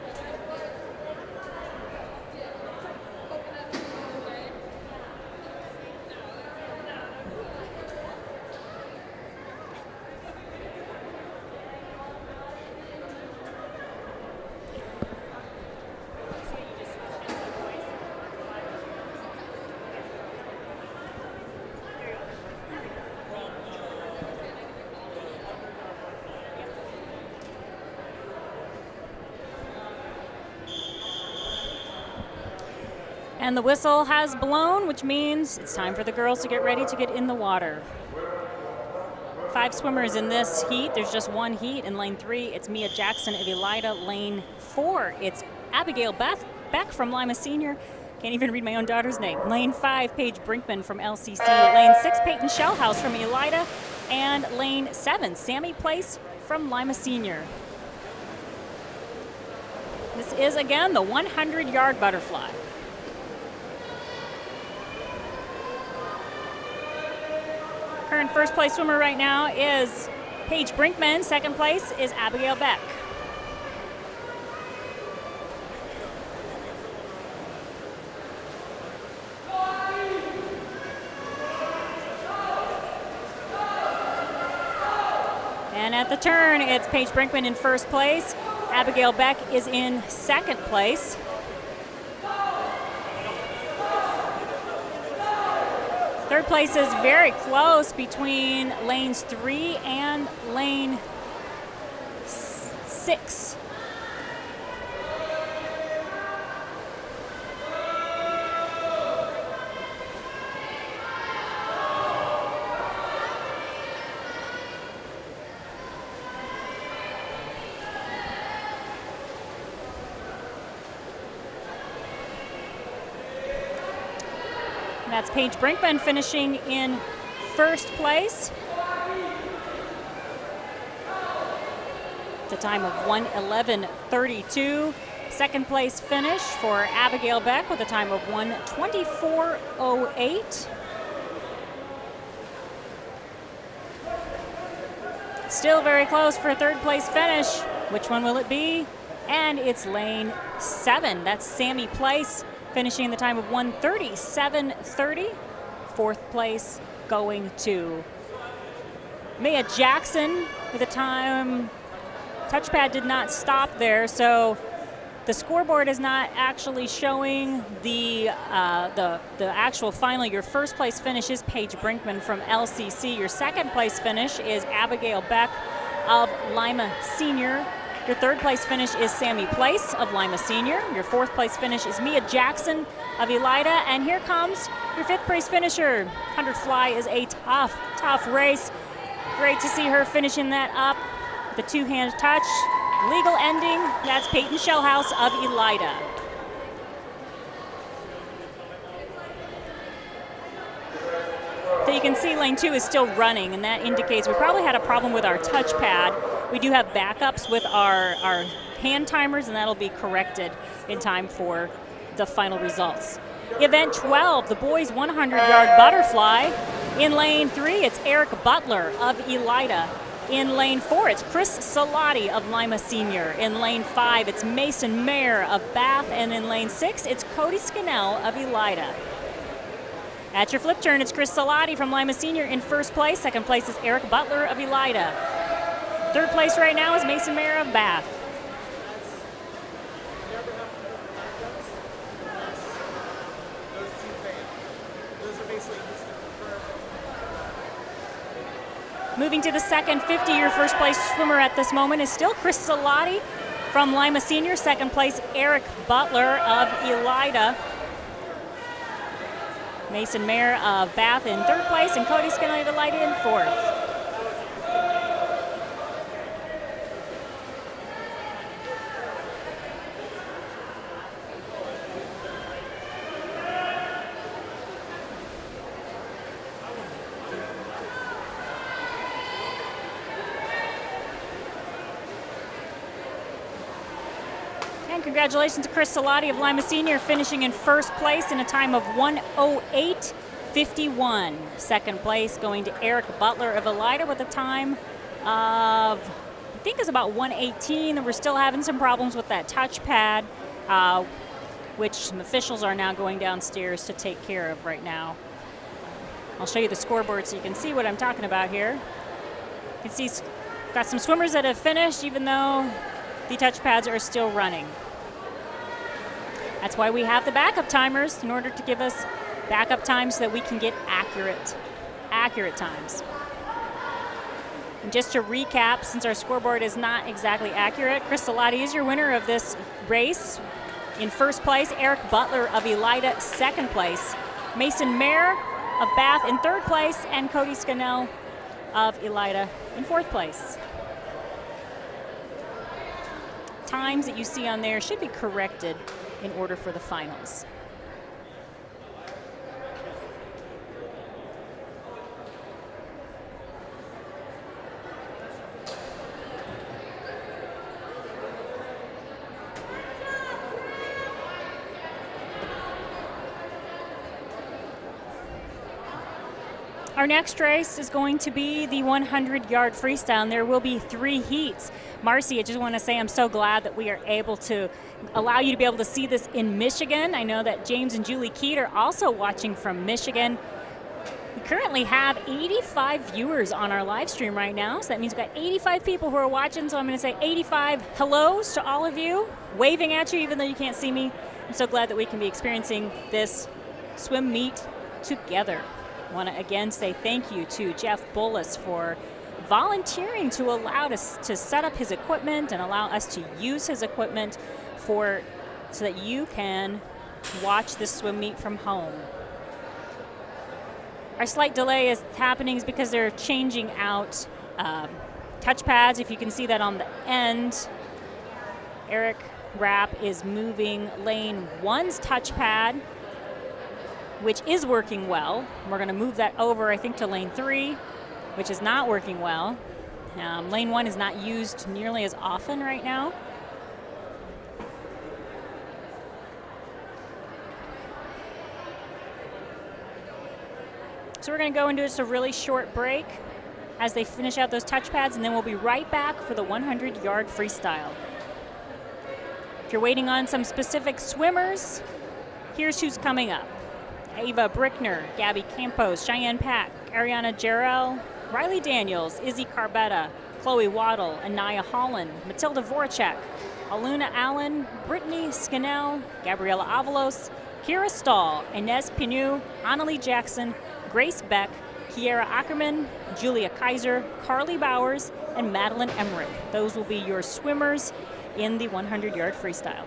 And the whistle has blown, which means it's time for the girls to get ready to get in the water. 5 swimmers in this heat. There's just one heat. In lane 3, it's Mia Jackson of Elida. Lane 4, it's Abigail Beck from Lima Senior. Can't even read my own daughter's name. Lane 5, Paige Brinkman from LCC. Lane 6, Peyton Shellhouse from Elida. And lane 7, Sammy Place from Lima Senior. This is, again, the 100-yard butterfly. Current first place swimmer right now is Paige Brinkman. Second place is Abigail Beck. And at the turn, it's Paige Brinkman in first place. Abigail Beck is in second place. Third place is very close between lanes 3 and lane 6. That's Paige Brinkman finishing in first place. It's a time of 1:11:32. Second place finish for Abigail Beck with a time of 1:24:08. Still very close for a third place finish. Which one will it be? And it's lane 7. That's Sammy Place, finishing the time of 1:37:30. Fourth place going to Mia Jackson with a time. Touchpad did not stop there, so the scoreboard is not actually showing the actual final. Your first place finish is Paige Brinkman from LCC. Your second place finish is Abigail Beck of Lima Senior. Your third place finish is Sammy Place of Lima Senior. Your fourth place finish is Mia Jackson of Elida. And here comes your fifth place finisher. 100 fly is a tough, tough race. Great to see her finishing that up. The two-hand touch. Legal ending. That's Peyton Shellhouse of Elida. So you can see lane 2 is still running, and that indicates we probably had a problem with our touchpad. We do have backups with our hand timers, and that'll be corrected in time for the final results. Event 12, the boys 100-yard butterfly. In lane 3, it's Eric Butler of Elida. In lane 4, it's Chris Salati of Lima Senior. In lane 5, it's Mason Mayer of Bath. And in lane 6, it's Cody Scannell of Elida. At your flip turn, it's Chris Salati from Lima Senior in first place. Second place is Eric Butler of Elida. Third place right now is Mason Mayer of Bath. Moving to the second 50, your first place swimmer at this moment is still Chris Salati from Lima Senior. Second place, Eric Butler of Elida. Mason Mayer of Bath in 3rd place, and Cody Skinner of Elida in 4th. And congratulations to Chris Salati of Lima Senior, finishing in 1st place in a time of 1:08:51. 2nd place going to Eric Butler of Elida with a time of, I think it's about 1:18. We're still having some problems with that touchpad, which some officials are now going downstairs to take care of right now. I'll show you the scoreboard so you can see what I'm talking about here. You can see got some swimmers that have finished even though the touchpads are still running. That's why we have the backup timers, in order to give us backup times so that we can get accurate times. And just to recap, since our scoreboard is not exactly accurate, Chris Salati is your winner of this race. In 1st place, Eric Butler of Elida, 2nd place. Mason Mayer of Bath in 3rd place, and Cody Scannell of Elida in 4th place. Times that you see on there should be corrected in order for the finals. Our next race is going to be the 100-yard freestyle, and there will be 3 heats. Marcy, I just want to say I'm so glad that we are able to allow you to be able to see this in Michigan. I know that James and Julie Keat are also watching from Michigan. We currently have 85 viewers on our live stream right now, so that means we've got 85 people who are watching, so I'm going to say 85 hellos to all of you, waving at you even though you can't see me. I'm so glad that we can be experiencing this swim meet together. I want to again say thank you to Jeff Bullis for volunteering to allow us to set up his equipment and allow us to use his equipment so that you can watch this swim meet from home. Our slight delay is happening because they're changing out touchpads. If you can see that on the end, Eric Rapp is moving lane 1's touchpad, which is working well. We're going to move that over, I think, to lane 3, which is not working well. Lane 1 is not used nearly as often right now. So we're going to go into just a really short break as they finish out those touchpads, and then we'll be right back for the 100-yard freestyle. If you're waiting on some specific swimmers, here's who's coming up. Ava Brickner, Gabby Campos, Cheyenne Pack, Ariana Jarrell, Riley Daniels, Izzy Carbetta, Chloe Waddle, Anaya Holland, Matilda Voracek, Aluna Allen, Brittany Scannell, Gabriela Avalos, Kira Stahl, Inez Pinu, Annalie Jackson, Grace Beck, Kiera Ackerman, Julia Kaiser, Carly Bowers, and Madeline Emmerich. Those will be your swimmers in the 100-yard freestyle.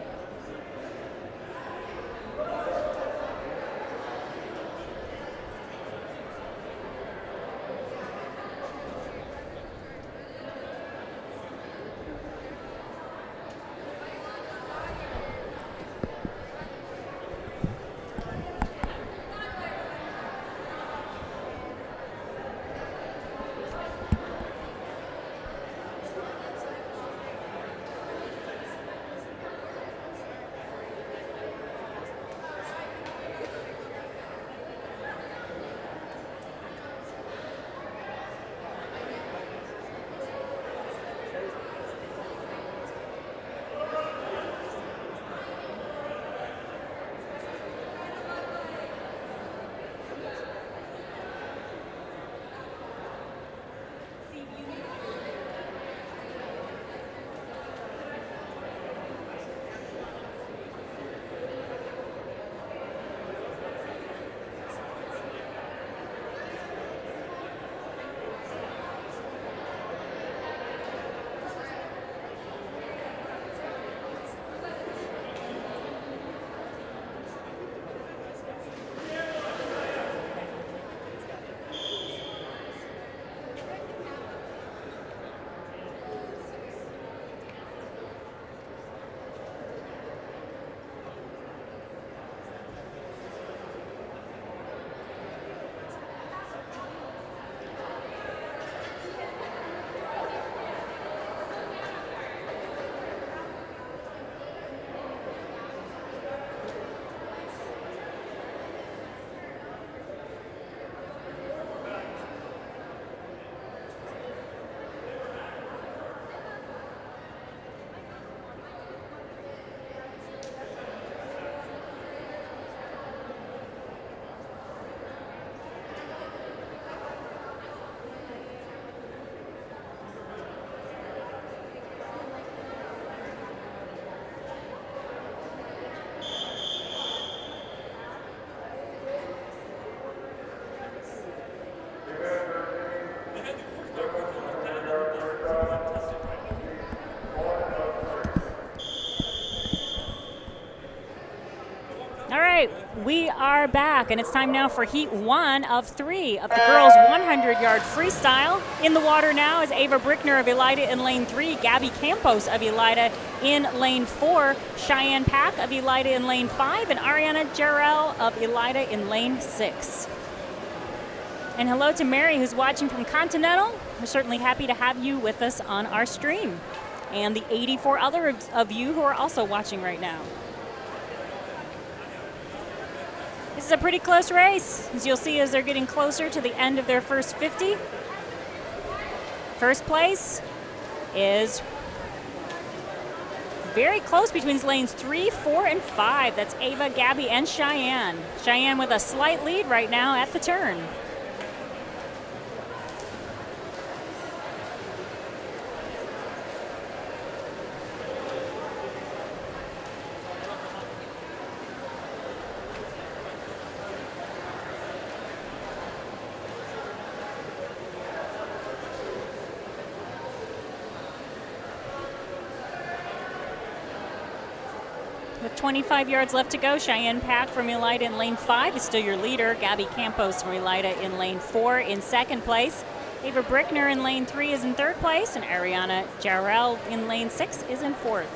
We are back, and it's time now for Heat 1 of 3 of the girls' 100-yard freestyle. In the water now is Ava Brickner of Elida in lane 3, Gabby Campos of Elida in lane 4, Cheyenne Pack of Elida in lane 5, and Ariana Jarrell of Elida in lane 6. And hello to Mary, who's watching from Continental. We're certainly happy to have you with us on our stream, and the 84 other of you who are also watching right now. This is a pretty close race, as you'll see as they're getting closer to the end of their first 50. First place is very close between lanes 3, 4, and 5. That's Ava, Gabby, and Cheyenne. Cheyenne with a slight lead right now at the turn. With 25 yards left to go, Cheyenne Pack from Elida in lane 5 is still your leader. Gabby Campos from Elida in lane 4 in second place. Ava Brickner in lane 3 is in third place, and Ariana Jarrell in lane 6 is in fourth.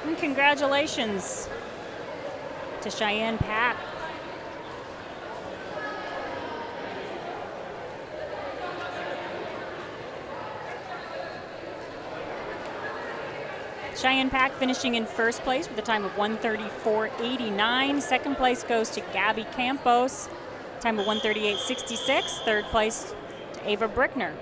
And congratulations to Cheyenne Pack. Cheyenne Pack finishing in first place with a time of 1:34.89. Second place goes to Gabby Campos, time of 1:38.66. Third place to Ava Brickner.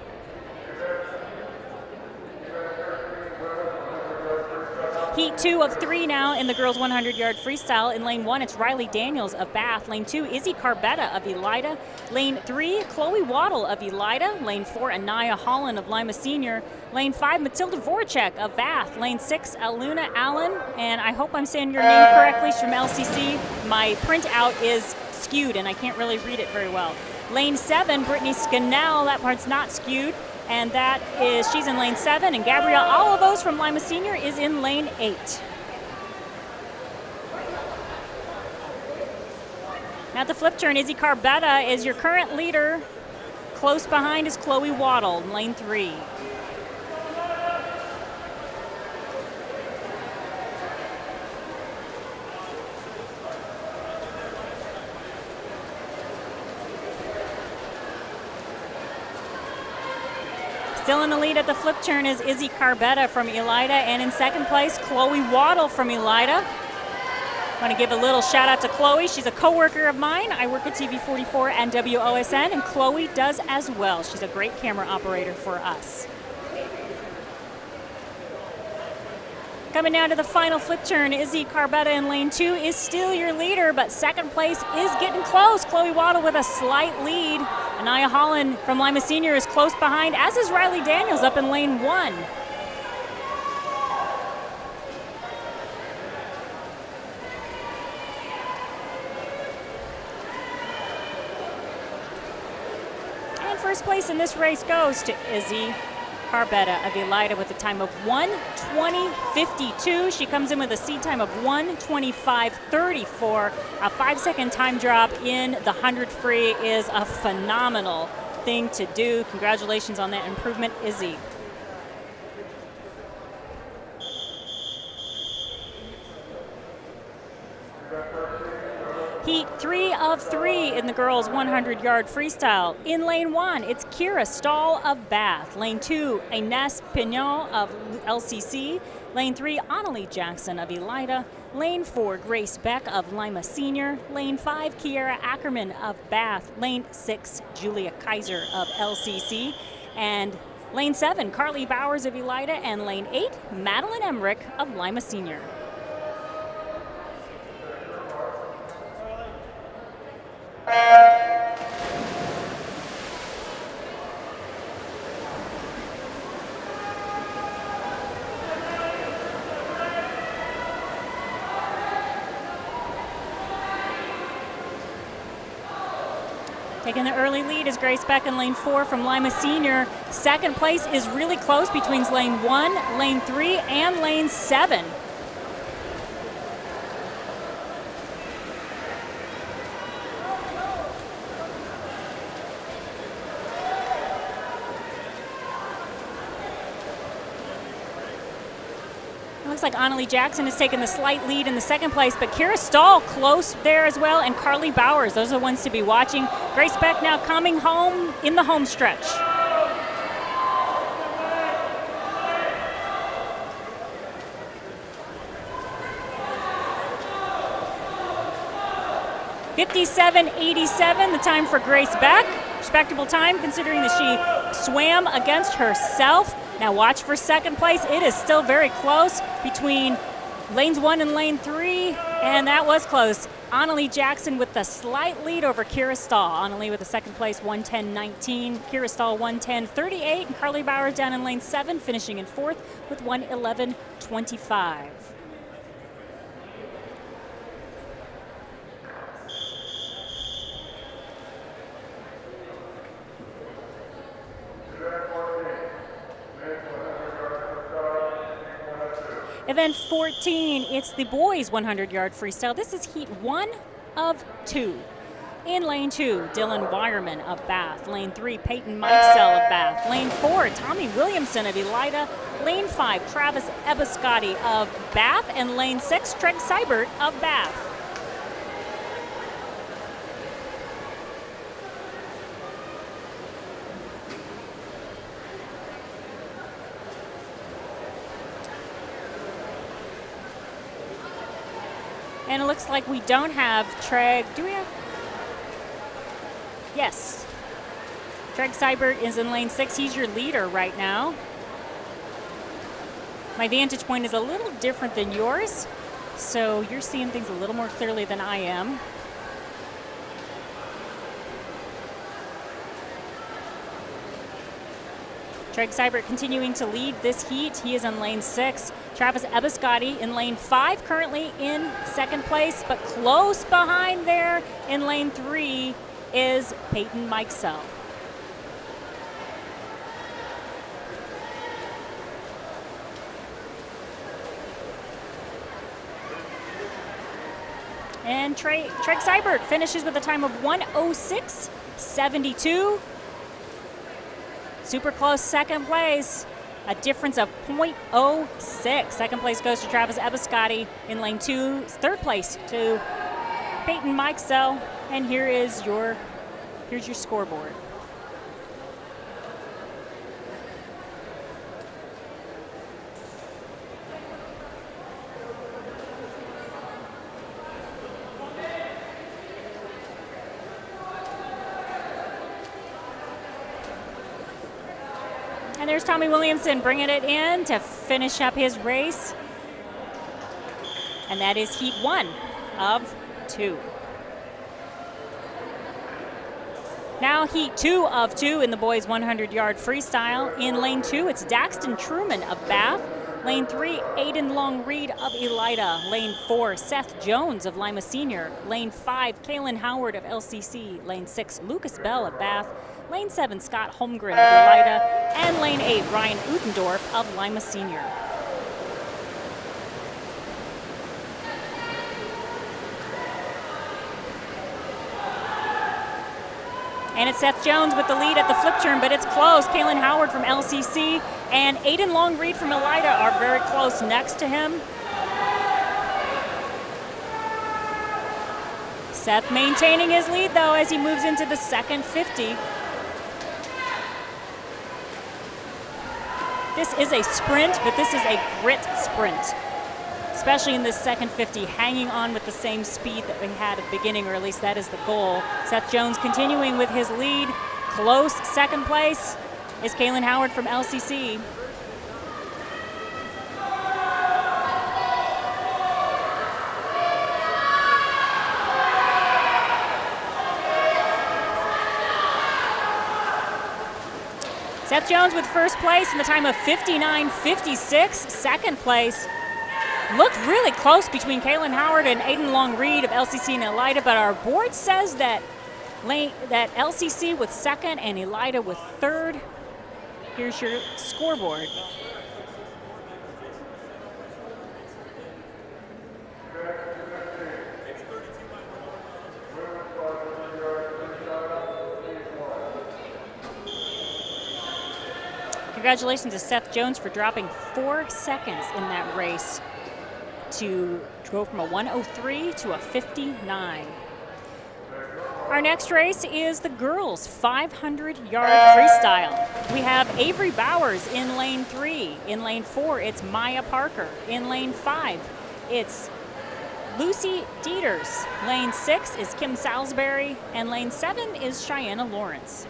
Heat 2 of 3 now in the girls' 100-yard freestyle. In lane 1, it's Riley Daniels of Bath. Lane 2, Izzy Carbetta of Elida. Lane 3, Chloe Waddle of Elida. Lane 4, Anaya Holland of Lima Senior. Lane 5, Matilda Voracek of Bath. Lane 6, Aluna Allen. And I hope I'm saying your name correctly. She's from LCC. My printout is skewed, and I can't really read it very well. Lane 7, Brittany Scannell. That part's not skewed. And that is, she's in lane 7, and Gabrielle Olivos from Lima Senior is in lane 8. Now at the flip turn, Izzy Carbetta is your current leader. Close behind is Chloe Waddle in lane 3. Still in the lead at the flip turn is Izzy Carbetta from Elida, and in second place, Chloe Waddle from Elida. I want to give a little shout out to Chloe. She's a co-worker of mine. I work at TV44 and WOSN, and Chloe does as well. She's a great camera operator for us. Coming down to the final flip turn, Izzy Carbetta in lane 2 is still your leader, but second place is getting close. Chloe Waddle with a slight lead. Anaya Holland from Lima Senior is close behind, as is Riley Daniels up in lane 1. And first place in this race goes to Izzy Carbetta of Elida with a time of 1:20.52. She comes in with a seed time of 1:25.34. A 5-second time drop in the 100 free is a phenomenal thing to do. Congratulations on that improvement, Izzy. Heat 3 of 3 in the girls' 100-yard freestyle. In lane 1, it's Kira Stahl of Bath. Lane 2, Ines Pignon of LCC. Lane 3, Annalie Jackson of Elida. Lane 4, Grace Beck of Lima Senior. Lane 5, Kiara Ackerman of Bath. Lane 6, Julia Kaiser of LCC. And lane 7, Carly Bowers of Elida. And lane 8, Madeline Emmerich of Lima Senior. Taking the early lead is Grace Beck in lane 4 from Lima Senior. Second place is really close between lane 1, lane 3, and lane 7. Looks like Annalie Jackson has taken the slight lead in the second place, but Kira Stahl close there as well, and Carly Bowers. Those are the ones to be watching. Grace Beck now coming home in the home stretch. .57.87, the time for Grace Beck. Respectable time considering that she swam against herself. Now watch for second place. It is still very close between lanes 1 and lane 3, and that was close. Annalie Jackson with the slight lead over Kira Stahl. Annalie with the second place, 1:10.19. Kira Stahl, 1:10.38. And Carly Bauer down in lane 7, finishing in 4th with 1:11.25. Event 14, it's the boys 100-yard freestyle. This is heat 1 of 2. In lane 2, Dylan Wireman of Bath. Lane 3, Peyton Mikesell of Bath. Lane 4, Tommy Williamson of Elida. Lane 5, Travis Ebascotti of Bath. And lane 6, Treg Seibert of Bath. And it looks like we don't have Treg. Do we have? Yes. Treg Seibert is in lane 6. He's your leader right now. My vantage point is a little different than yours, so you're seeing things a little more clearly than I am. Treg Seibert continuing to lead this heat. He is in lane 6. Travis Ebascotti in lane 5, currently in second place, but close behind there in lane 3 is Peyton Mikesell. And Treg Seibert finishes with a time of 1:06.72. Super close second place, a difference of .06. Second place goes to Travis Ebascotti in lane 2. Third place to Peyton Mikesell. And here's your scoreboard. And there's Tommy Williamson bringing it in to finish up his race. And that is heat 1 of 2. Now heat 2 of 2 in the boys 100-yard freestyle. In lane 2, it's Daxton Truman of Bath. Lane 3, Aiden Long-Reed of Elida. Lane 4, Seth Jones of Lima Senior. Lane 5, Kaylin Howard of LCC. Lane 6, Lucas Bell of Bath. Lane 7, Scott Holmgren of Elida. And lane 8, Ryan Udendorf of Lima Senior. And it's Seth Jones with the lead at the flip turn, but it's close. Kaylin Howard from LCC and Aiden Long-Reed from Elida are very close next to him. Seth maintaining his lead, though, as he moves into the second 50. This is a sprint, but this is a grit sprint, especially in this second 50, hanging on with the same speed that we had at the beginning, or at least that is the goal. Seth Jones continuing with his lead. Close second place is Kaylin Howard from LCC. Seth Jones with first place in the time of 59.56. Second place looked really close between Kaylin Howard and Aiden Long-Reed of LCC and Elida, but our board says that that LCC with second and Elida with third. Here's your scoreboard. Congratulations to Seth Jones for dropping 4 seconds in that race to go from a 1:03 to a 59. Our next race is the girls' 500-yard freestyle. We have Avery Bowers in lane 3. In lane 4, it's Maya Parker. In lane 5, it's Lucy Dieters. Lane 6 is Kim Salisbury. And lane 7 is Cheyenne Lawrence.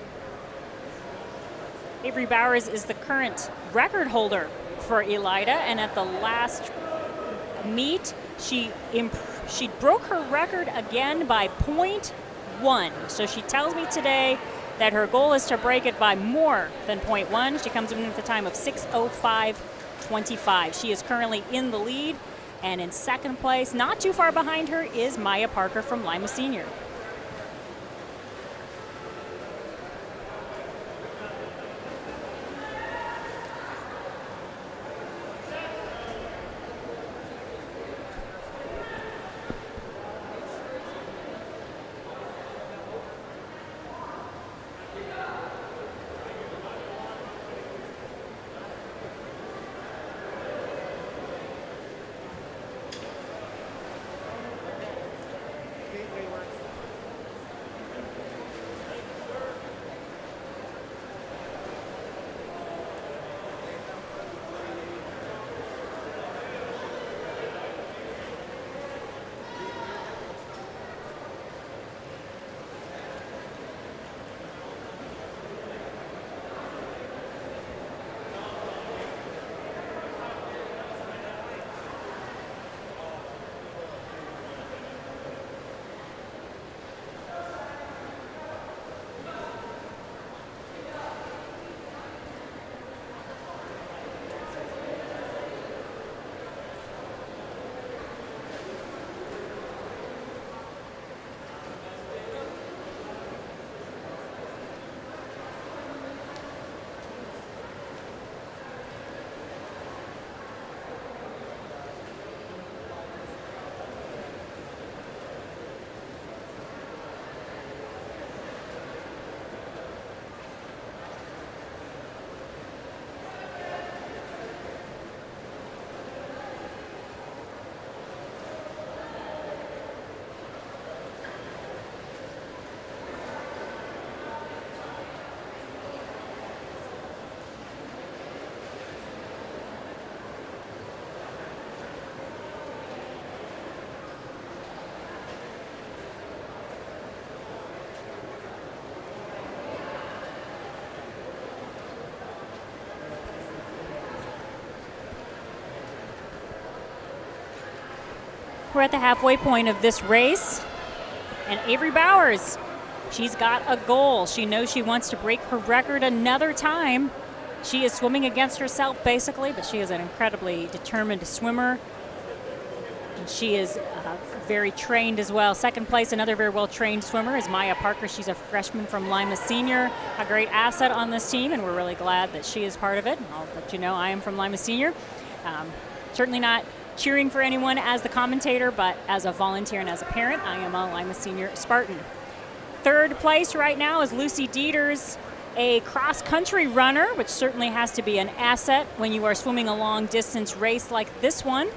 Avery Bowers is the current record holder for Elida, and at the last meet, she broke her record again by 0.1. So she tells me today that her goal is to break it by more than 0.1. She comes in with a time of 6:05.25. She is currently in the lead, and in second place, not too far behind her, is Maya Parker from Lima Senior. We're at the halfway point of this race, and Avery Bowers, she's got a goal. She knows she wants to break her record another time. She is swimming against herself, basically, but she is an incredibly determined swimmer. And she is very trained as well. Second place, another very well-trained swimmer, is Maya Parker. She's a freshman from Lima Senior, a great asset on this team, and we're really glad that she is part of it. I'll let you know I am from Lima Senior. Certainly not cheering for anyone as the commentator, but as a volunteer and as a parent, I am a Lima Senior Spartan. Third place right now is Lucy Dieters, a cross-country runner, which certainly has to be an asset when you are swimming a long-distance race like this one.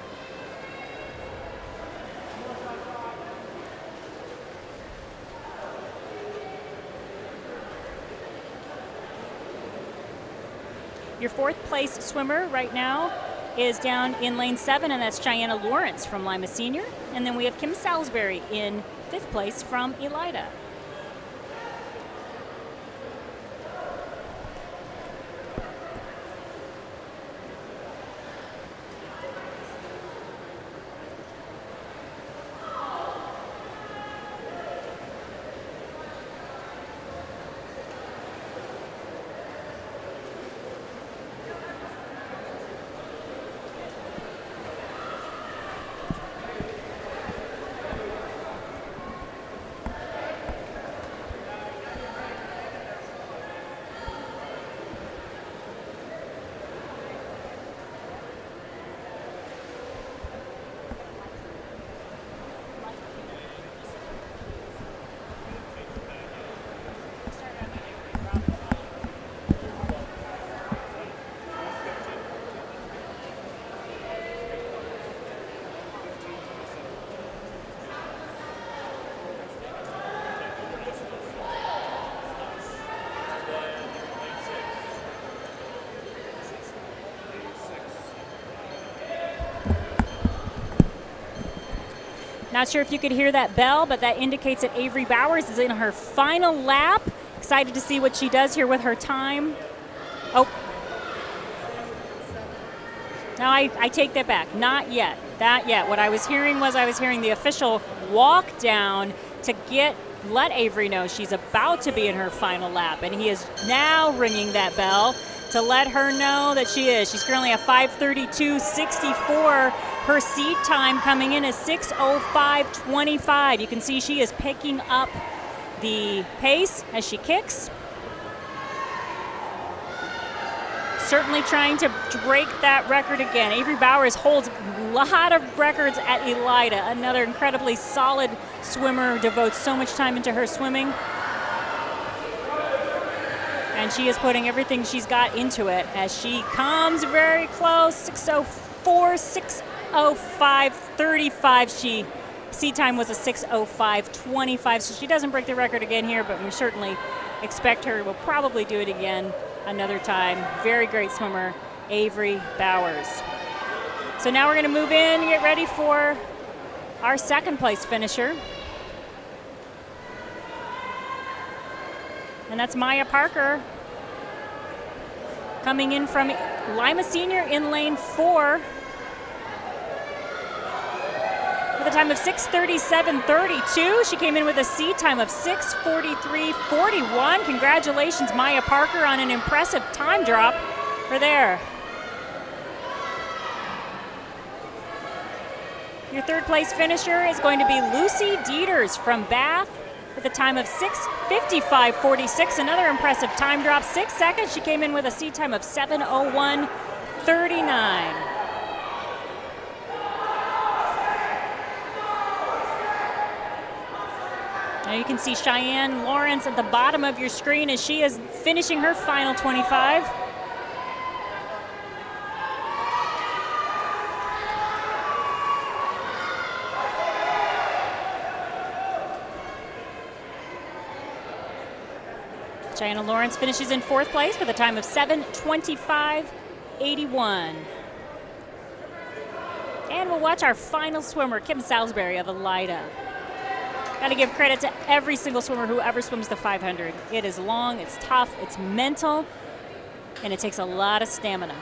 Your fourth place swimmer right now is down in lane 7, and that's Cheyenne Lawrence from Lima Senior. And then we have Kim Salisbury in 5th place from Elida. not sure if you could hear that bell, but that indicates that Avery Bowers is in her final lap. Excited to see what she does here with her time. Oh. No, I take that back. Not yet. Not yet. What I was hearing was the official walk down to let Avery know she's about to be in her final lap, and he is now ringing that bell to let her know that she is. She's currently at 5:32.64. Her seat time coming in is 6:05.25. You can see she is picking up the pace as she kicks. Certainly trying to break that record again. Avery Bowers holds a lot of records at Elida. Another incredibly solid swimmer, devotes so much time into her swimming. And she is putting everything she's got into it as she comes very close. 6:04, 6:05.35. Seat time was a 6:05.25, so she doesn't break the record again here, but we certainly expect her will probably do it again another time. Very great swimmer, Avery Bowers. So now we're going to move in and get ready for our second place finisher. And that's Maya Parker coming in from Lima Senior in lane 4 with a time of 6:37.32. She came in with a seat time of 6:43.41. Congratulations, Maya Parker, on an impressive time drop for there. Your third place finisher is going to be Lucy Dieters from Bath with a time of 6:55.46. Another impressive time drop. 6 seconds. She came in with a seat time of 7:01.39. Now you can see Cheyenne Lawrence at the bottom of your screen as she is finishing her final 25. Cheyenne Lawrence finishes in 4th place with a time of 7:25.81. And we'll watch our final swimmer, Kim Salisbury of Elida. Got to give credit to every single swimmer who ever swims the 500. It is long, it's tough, it's mental, and it takes a lot of stamina.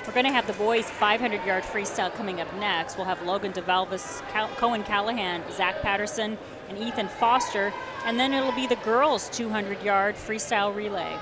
We're going to have the boys' 500-yard freestyle coming up next. We'll have Logan DeValvis, Cohen Callahan, Zach Patterson, and Ethan Foster. And then it'll be the girls' 200-yard freestyle relay.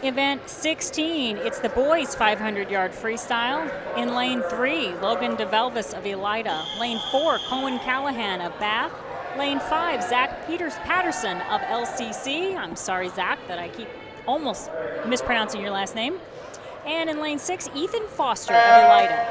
Event 16, it's the boys' 500-yard freestyle. In lane 3, Logan DeValvis of Elida. Lane 4, Cohen Callahan of Bath. Lane 5, Zach Patterson of LCC. I'm sorry, Zach, that I keep almost mispronouncing your last name. And in lane 6, Ethan Foster of Elida.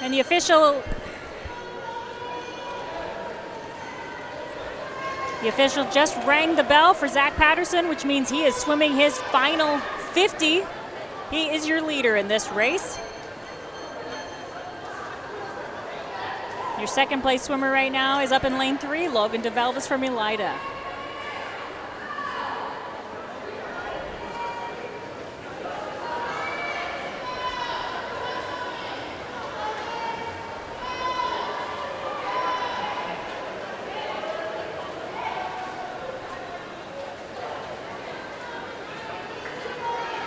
And the official just rang the bell for Zach Patterson, which means he is swimming his final 50. He is your leader in this race. Your second place swimmer right now is up in lane 3, Logan DeVelvis from Elida.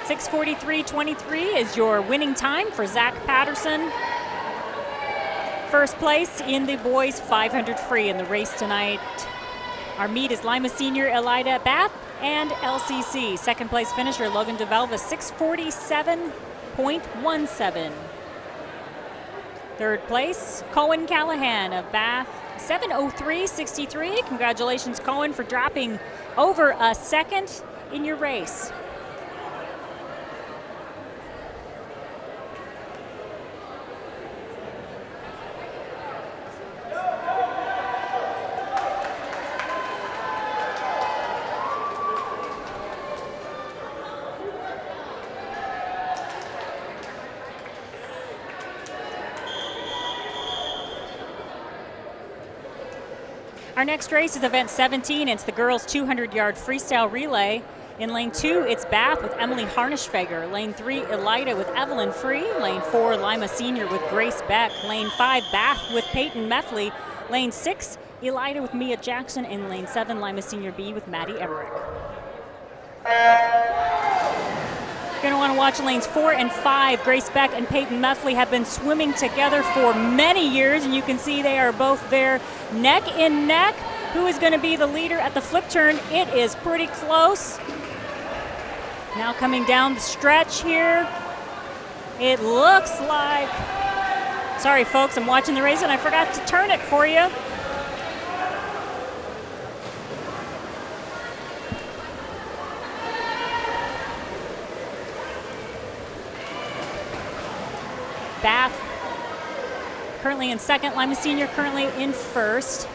.6:43.23 is your winning time for Zach Patterson. First place in the boys 500 free in the race tonight. Our meet is Lima Senior, Elida, Bath, and LCC. Second place finisher Logan DeVelvis, 6:47.17. Third place, Cohen Callahan of Bath, 7:03.63. Congratulations, Cohen, for dropping over a second in your race. Our next race is event 17. It's the girls 200-yard freestyle relay. In lane 2, it's Bath with Emily Harnischfeger. Lane 3, Elida with Evelyn Free. Lane 4, Lima Senior with Grace Beck. Lane 5, Bath with Peyton Methley. Lane 6, Elida with Mia Jackson. And lane 7, Lima Senior B with Maddie Emmerich. You're going to want to watch lanes 4 and 5. Grace Beck and Peyton Methley have been swimming together for many years, and you can see they are both there neck and neck. Who is going to be the leader at the flip turn? It is pretty close. Now coming down the stretch here, it looks like, sorry folks, I'm watching the race and I forgot to turn it for you. Bath currently in second, Lima Senior currently in first.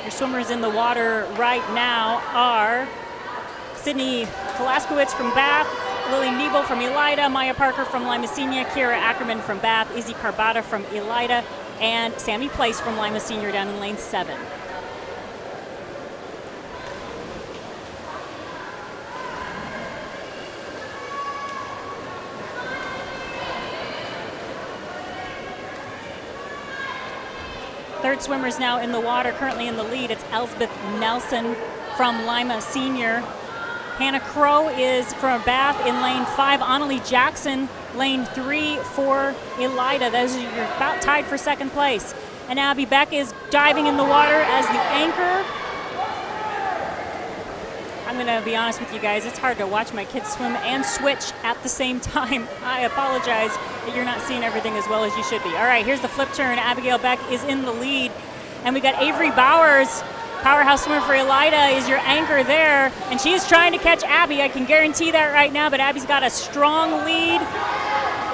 Your swimmers in the water right now are Sydney Kolaskowicz from Bath, Lily Niebel from Elida, Maya Parker from Lima Senior, Kira Ackerman from Bath, Izzy Carbata from Elida, and Sammy Place from Lima Senior down in lane 7. Third swimmer is now in the water, currently in the lead. It's Elsbeth Nelson from Lima Senior. Hannah Crow is from Bath in lane 5. Annalie Jackson, lane 3 for Elida. Those are you're about tied for second place. And Abby Beck is diving in the water as the anchor. I'm going to be honest with you guys, it's hard to watch my kids swim and switch at the same time. I apologize that you're not seeing everything as well as you should be. All right, here's the flip turn. Abigail Beck is in the lead. And we got Avery Bowers, powerhouse swimmer for Elida, is your anchor there. And she is trying to catch Abby. I can guarantee that right now, but Abby's got a strong lead.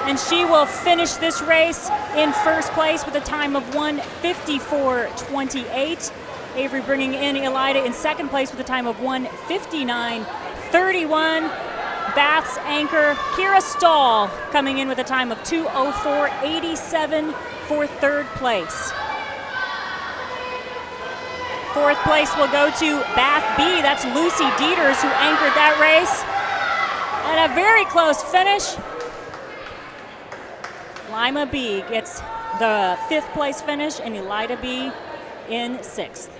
And she will finish this race in first place with a time of 1:54.28. Avery bringing in Elida in second place with a time of 1:59.31. Bath's anchor, Kira Stahl, coming in with a time of 2:04.87 for third place. Fourth place will go to Bath B. That's Lucy Dieters, who anchored that race. And a very close finish. Lima B gets the 5th place finish, and Elida B in 6th.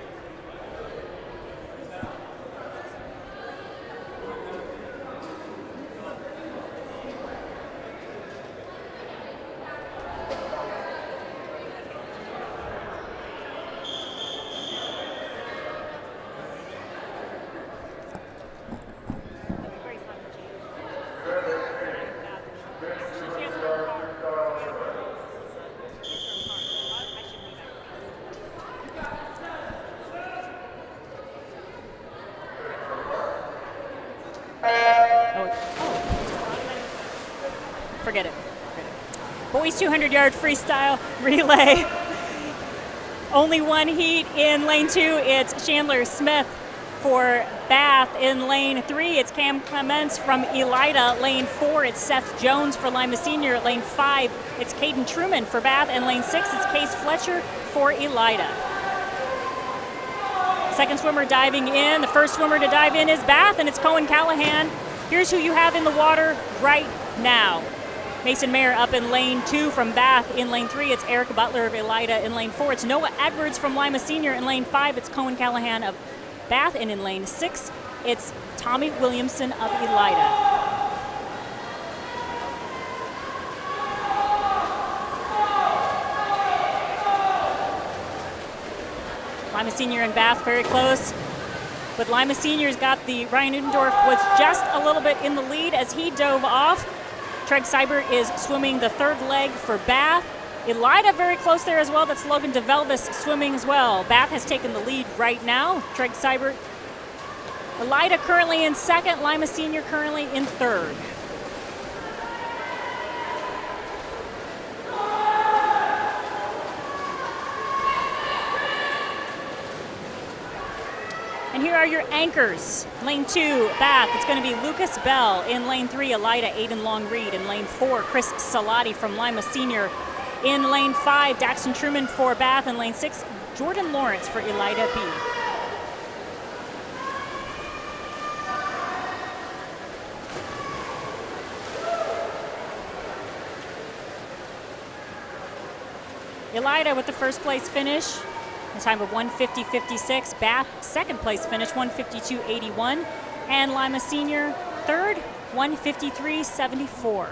forget it. Boys 200-yard freestyle relay. Only one heat in lane 2. It's Chandler Smith for Bath. In lane 3, it's Cam Clements from Elida. Lane 4, it's Seth Jones for Lima Senior. Lane 5, it's Caden Truman for Bath. And lane 6, it's Case Fletcher for Elida. Second swimmer diving in. The first swimmer to dive in is Bath, and it's Cohen Callahan. Here's who you have in the water right now. Mason Mayer up in lane 2 from Bath. In lane 3, it's Eric Butler of Elida. In lane 4, it's Noah Edwards from Lima Senior. In lane 5, it's Cohen Callahan of Bath. And in lane 6, it's Tommy Williamson of Elida. Lima Senior and Bath very close. But Lima Senior's got the Ryan Udendorf was just a little bit in the lead as he dove off. Treg Seibert is swimming the third leg for Bath. Elida very close there as well. That's Logan DeVelvis swimming as well. Bath has taken the lead right now. Treg Seibert. Elida currently in second. Lima Senior currently in third. And here are your anchors. Lane 2, Bath, it's going to be Lucas Bell. In lane 3, Elida Aiden Long-Reed. In lane 4, Chris Salati from Lima Senior. In lane 5, Daxton Truman for Bath. In lane 6, Jordan Lawrence for Elida B. Elida with the first place finish. A time of 1:50.56. Bath, second place finish, 1:52.81. And Lima Senior, third, 1:53.74.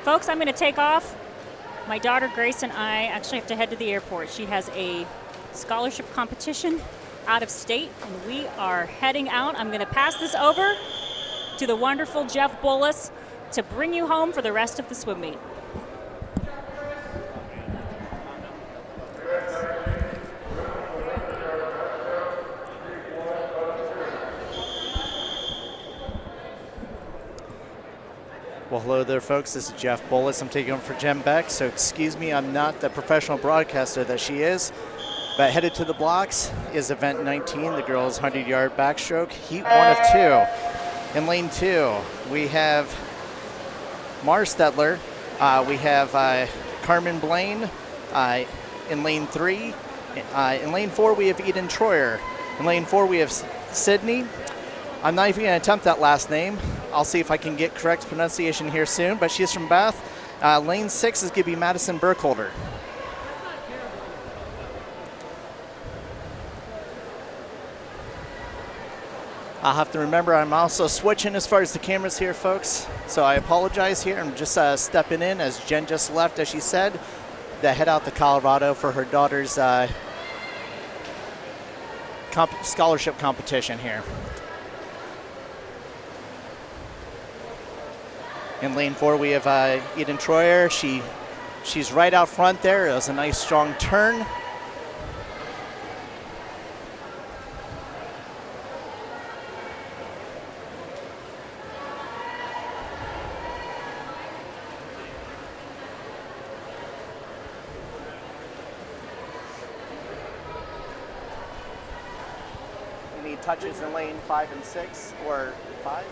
Folks, I'm going to take off. My daughter Grace and I actually have to head to the airport. She has a scholarship competition out of state, and we are heading out. I'm going to pass this over to the wonderful Jeff Bullis to bring you home for the rest of the swim meet. Well, hello there, folks. This is Jeff Bullis. I'm taking over for Jen Beck, so excuse me, I'm not the professional broadcaster that she is. But headed to the blocks is event 19, the girls' 100-yard backstroke, heat 1 of 2. In lane 2, we have Mars Stetler. We have Carmen Blaine in lane 3. In lane 4, we have Eden Troyer. In lane 4, we have Sydney. I'm not even going to attempt that last name. I'll see if I can get correct pronunciation here soon, but she's from Bath. Lane 6 is going to be Madison Burkholder. I'll have to remember I'm also switching as far as the cameras here, folks. So I apologize here. I'm just stepping in as Jen just left, as she said, to head out to Colorado for her daughter's scholarship competition here. In lane 4, we have Eden Troyer. She's right out front there. It was a nice, strong turn. Touches in lane 5 and 6, or 5.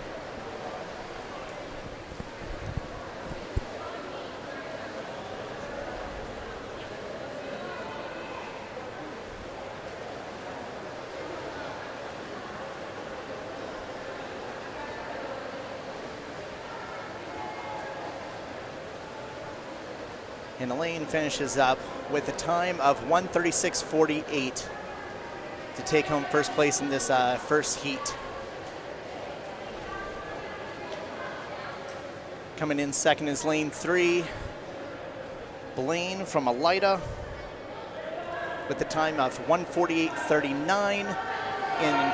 And the lane finishes up with a time of 1:36.48. To take home first place in this first heat. Coming in second is lane 3, Blaine from Elida, with the time of 1:48.39. In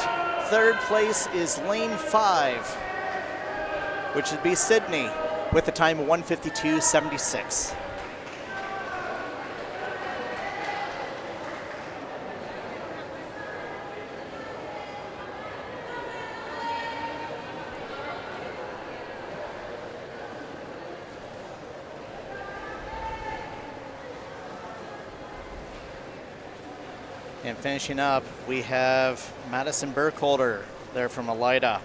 third place is lane 5, which would be Sydney, with the time of 1:52.76. And finishing up, we have Madison Burkholder there from Elida.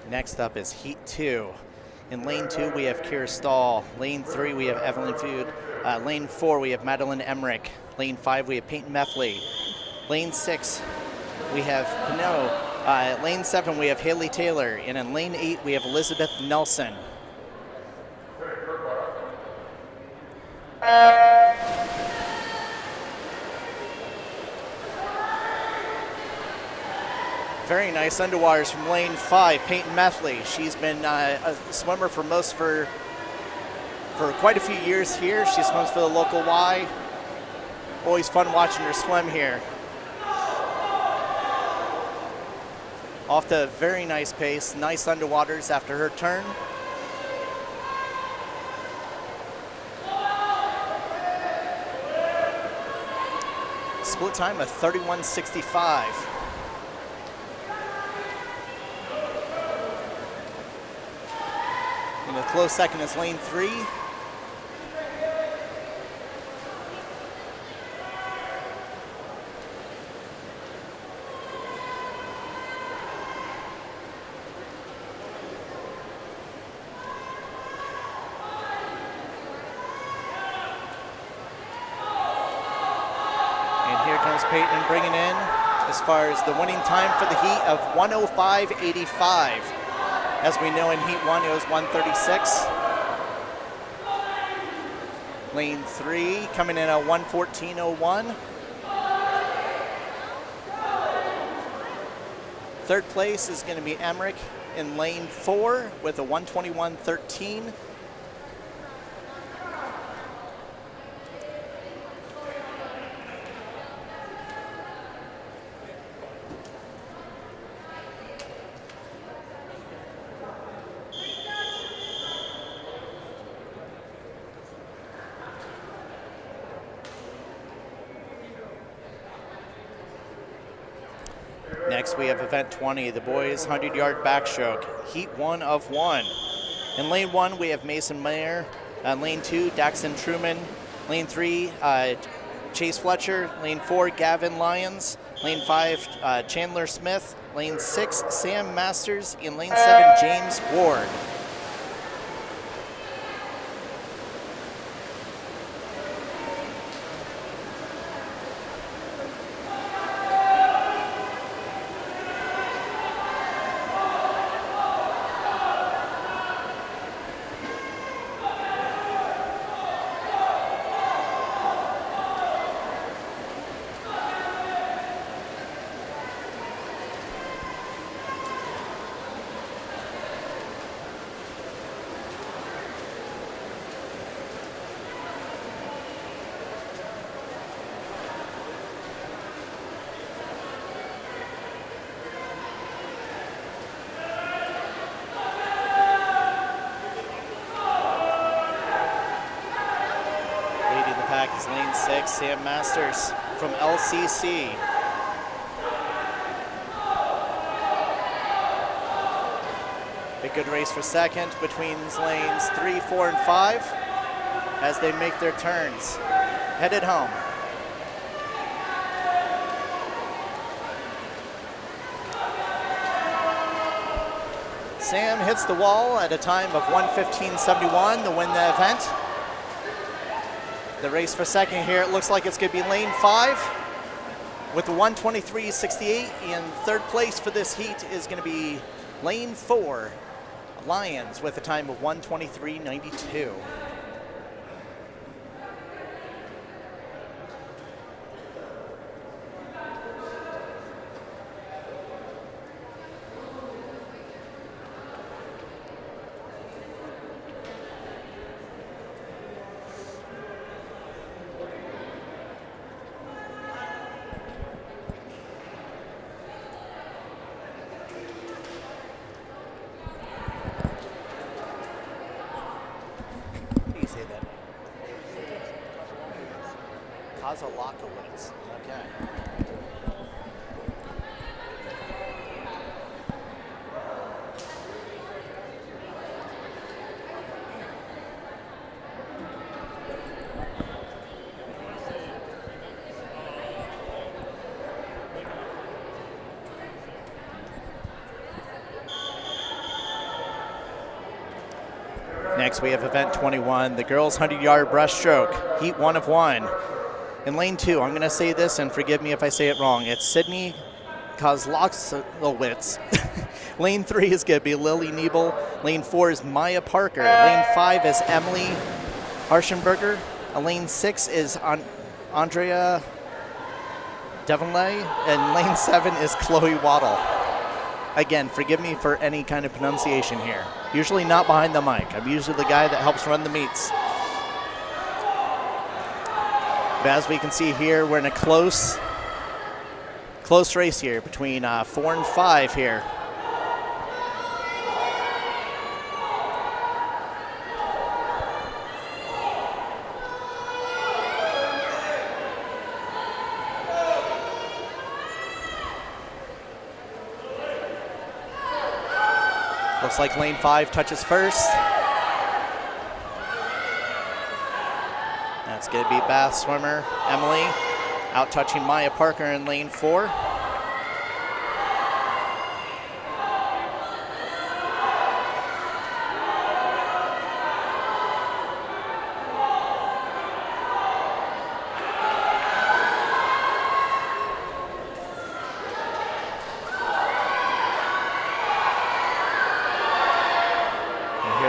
Next up is Heat 2. In lane 2, we have Kira Stahl. Lane 3, we have Evelyn Food. Lane 4, we have Madeline Emmerich. Lane 5, we have Peyton Meffley. Lane 6, we have Pinot. Lane 7, we have Haley Taylor. And in lane 8, we have Elizabeth Nelson. Very nice underwaters from lane 5, Peyton Meffley. She's been a swimmer for quite a few years here. She swims for the local Y. Always fun watching her swim here. Off to a very nice pace, nice underwaters after her turn. Split time of 31:65. And a close second is lane 3. And here comes Peyton bringing in, as far as the winning time for the heat, of 105.85. As we know, in Heat 1, it was 136. Lane 3 coming in at 114.01. Third place is going to be Emmerich in lane 4 with a 121.13. Next, we have event 20, the boys 100-yard backstroke, heat 1 of 1. In lane 1, we have Mason Mayer. Lane 2, Daxton Truman. Lane 3, Chase Fletcher. Lane 4, Gavin Lyons. Lane 5, Chandler Smith. Lane 6, Sam Masters. In lane 7, James Ward. Is lane 6, Sam Masters from LCC. A good race for second between lanes 3, 4, and 5 as they make their turns. Headed home. Sam hits the wall at a time of 1:15.71 to win the event. The race for second here, it looks like it's going to be lane 5 with the 1:23.68, and third place for this heat is going to be lane 4, Lions, with a time of 1:23.92. Kozalakowicz. Okay. Next, we have event 21, the girls' 100-yard breaststroke, heat 1 of 1. In lane 2, I'm going to say this, and forgive me if I say it wrong, it's Sydney Kozlowitz. Lane 3 is going to be Lily Niebel. Lane 4 is Maya Parker. Lane 5 is Emily Harschenberger. Lane 6 is Andrea Devonley. And lane 7 is Chloe Waddle. Again, forgive me for any kind of pronunciation here. Usually not behind the mic. I'm usually the guy that helps run the meets. But as we can see here, we're in a close race here between 4 and 5 here. Looks like lane 5 touches first. That's going to be Bath swimmer Emily out touching Maya Parker in lane 4.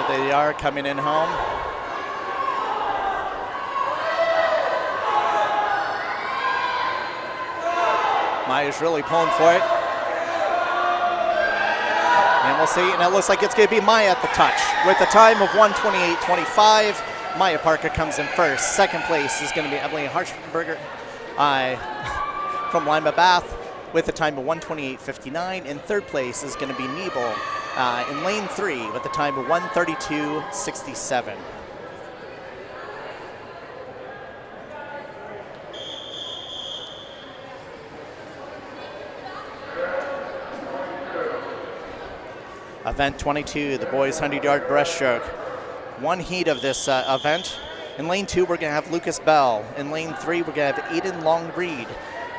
They are coming in home. Maya's really pulling for it. And we'll see, and it looks like it's going to be Maya at the touch. With a time of 1:28.25, Maya Parker comes in first. Second place is going to be Emily Harschenberger from Lima Bath with a time of 1:28.59. And third place is going to be Niebel in lane 3 with a time of 1:32.67. Event 22, the boys 100-yard breaststroke. One heat of this event. In lane 2, we're going to have Lucas Bell. In lane 3, we're going to have Aiden Long-Reed.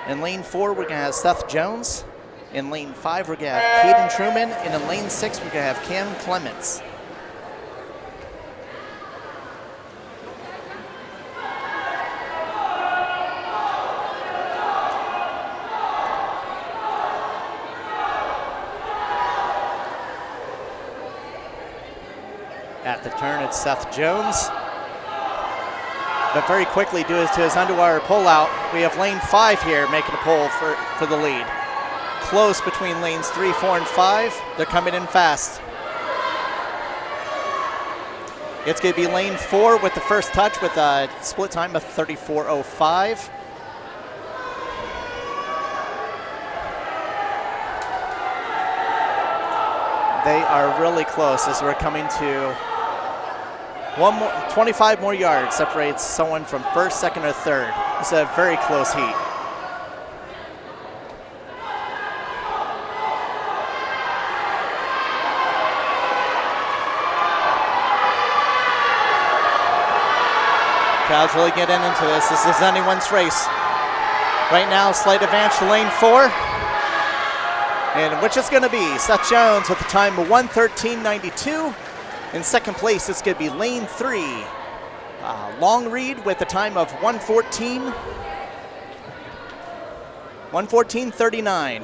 In lane 4, we're going to have Seth Jones. In lane 5, we're going to have Caden Truman. And in lane 6, we're going to have Cam Clements. At the turn, it's Seth Jones. But very quickly, due to his underwire pullout, we have lane 5 here making a pull for the lead. Close between lanes 3, 4, and 5. They're coming in fast. It's going to be lane 4 with the first touch with a split time of 34.05. They are really close as we're coming to 25 more yards separates someone from first, second, or third. It's a very close heat. Crowd's really getting into this. This is anyone's race. Right now, slight advantage to lane 4. And which is going to be Seth Jones with a time of 1:13.92. In second place, it's going to be lane 3. Long-Reed with a time of 1:14.39.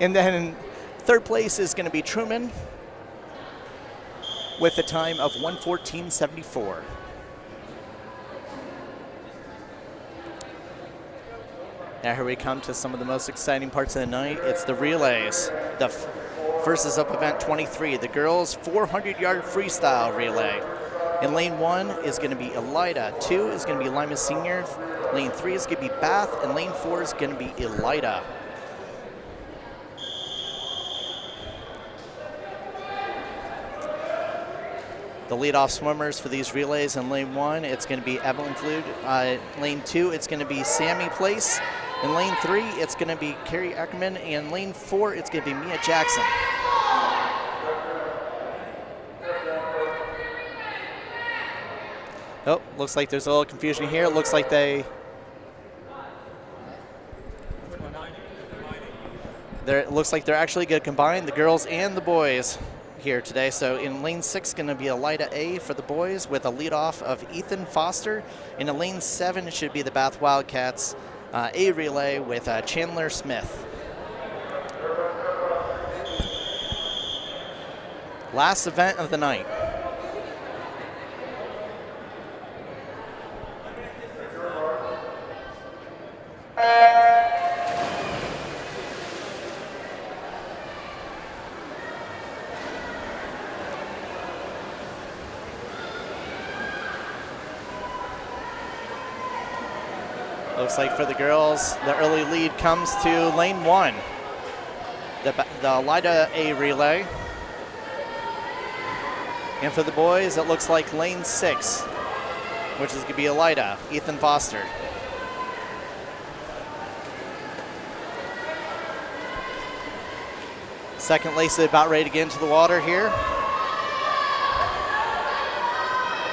And then third place is going to be Truman with a time of 1:14.74. Now here we come to some of the most exciting parts of the night. It's the relays. The first is up event 23, the girls 400-yard freestyle relay. In lane 1 is going to be Elida. 2 is going to be Lima Senior. Lane 3 is going to be Bath, and lane 4 is going to be Elida. The leadoff swimmers for these relays in lane 1, it's going to be Evelyn Kluge. Lane 2, it's going to be Sammy Place. In lane 3, it's going to be Carrie Ackerman. And lane 4, it's going to be Mia Jackson. Oh, looks like there's a little confusion here. It looks like it looks like they're actually going to combine the girls and the boys here today. So in lane 6, going to be Elida A for the boys with a leadoff of Ethan Foster. And in lane 7, it should be the Bath Wildcats A relay with Chandler Smith. Last event of the night. Looks like for the girls, the early lead comes to lane 1. The Elida A relay. And for the boys, it looks like lane 6, which is going to be Elida, Ethan Foster. Second lace is about ready to get into the water here.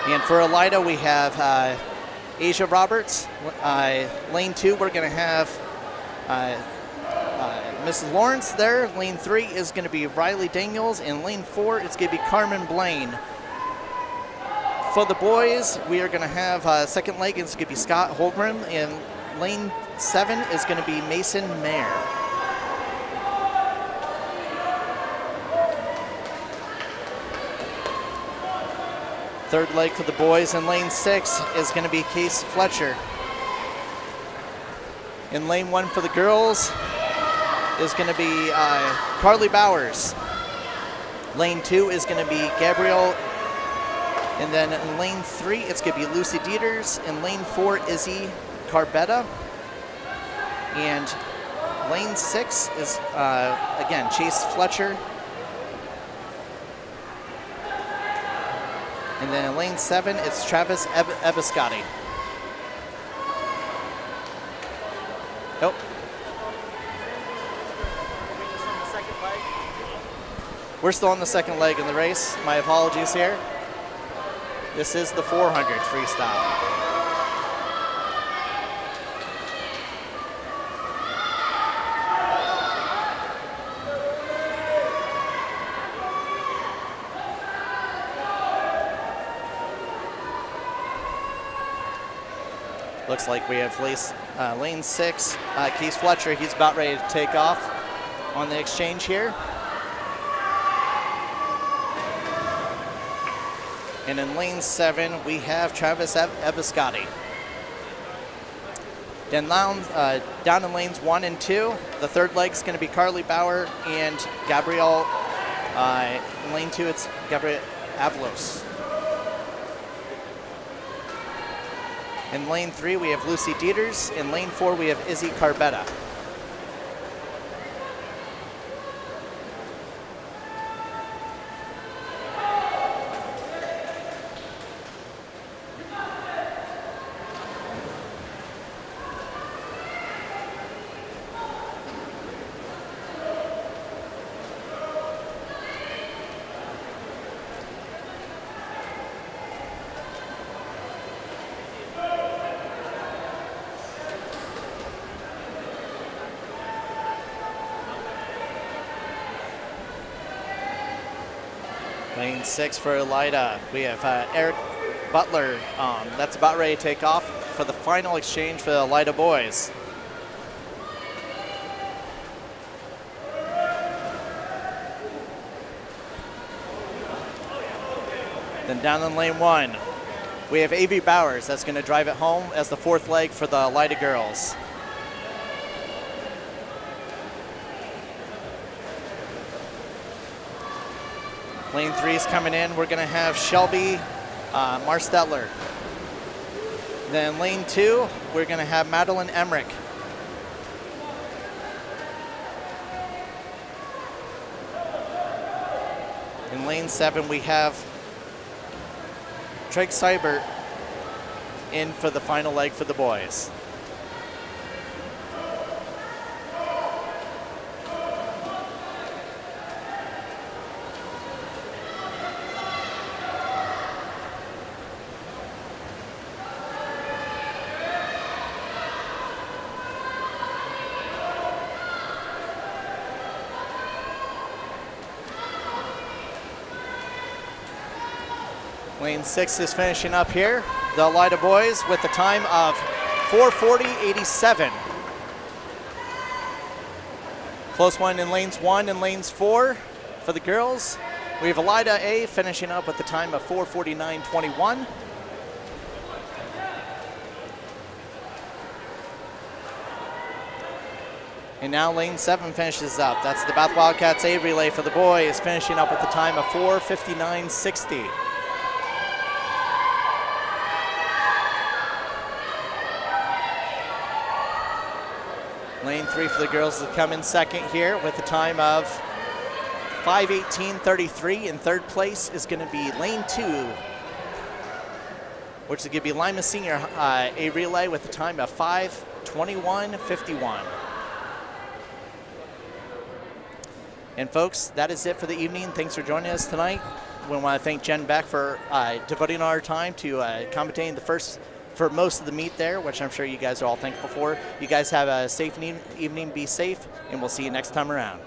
And for Elida, we have Asia Roberts. Lane 2, we're going to have Mrs. Lawrence there. Lane 3 is going to be Riley Daniels. And lane 4, it's going to be Carmen Blaine. For the boys, we are going to have second leg, it's going to be Scott Holmgren. And lane 7 is going to be Mason Mayer. Third leg for the boys in lane 6 is going to be Case Fletcher. In lane 1 for the girls is going to be Carly Bowers. Lane 2 is going to be Gabrielle. And then in lane 3, it's going to be Lucy Dieters. In lane 4, Izzy Carbetta. And lane 6 is, again, Chase Fletcher. And then in lane 7, it's Travis Ebiscotti. Nope. We're still on the second leg in the race. My apologies here. This is the 400 freestyle. Looks like we have lane 6, Keith Fletcher. He's about ready to take off on the exchange here. And in lane 7, we have Travis Ebiscotti. Then down in lanes 1 and 2, the third leg is going to be Carly Bauer and Gabrielle. In lane 2, it's Gabrielle Avalos. In lane 3, we have Lucy Dieters. In lane 4, we have Izzy Carbetta. Lane 6 for Elida. We have Eric Butler. That's about ready to take off for the final exchange for the Elida boys. Then down in lane 1, we have A.V. Bowers. That's going to drive it home as the fourth leg for the Elida girls. Lane 3 is coming in. We're going to have Shelby Marstetler. Then lane 2, we're going to have Madeline Emmerich. In lane 7, we have Trey Seibert in for the final leg for the boys. Lane 6 is finishing up here. The Lida boys with a time of 4:40.87. Close one in lanes 1 and lanes 4 for the girls. We have Lida A finishing up with the time of 4:49.21. And now lane 7 finishes up. That's the Bath Wildcats A relay for the boys, finishing up with the time of 4:59.60. Lane 3 for the girls to come in second here with a time of 5:18.33. In third place is going to be lane 2, which is going to be Lima Senior A relay with a time of 5:21.51. And folks, that is it for the evening. Thanks for joining us tonight. We want to thank Jen Beck for devoting our time to commentating for most of the meet there, which I'm sure you guys are all thankful for. You guys have a safe evening, be safe, and we'll see you next time around.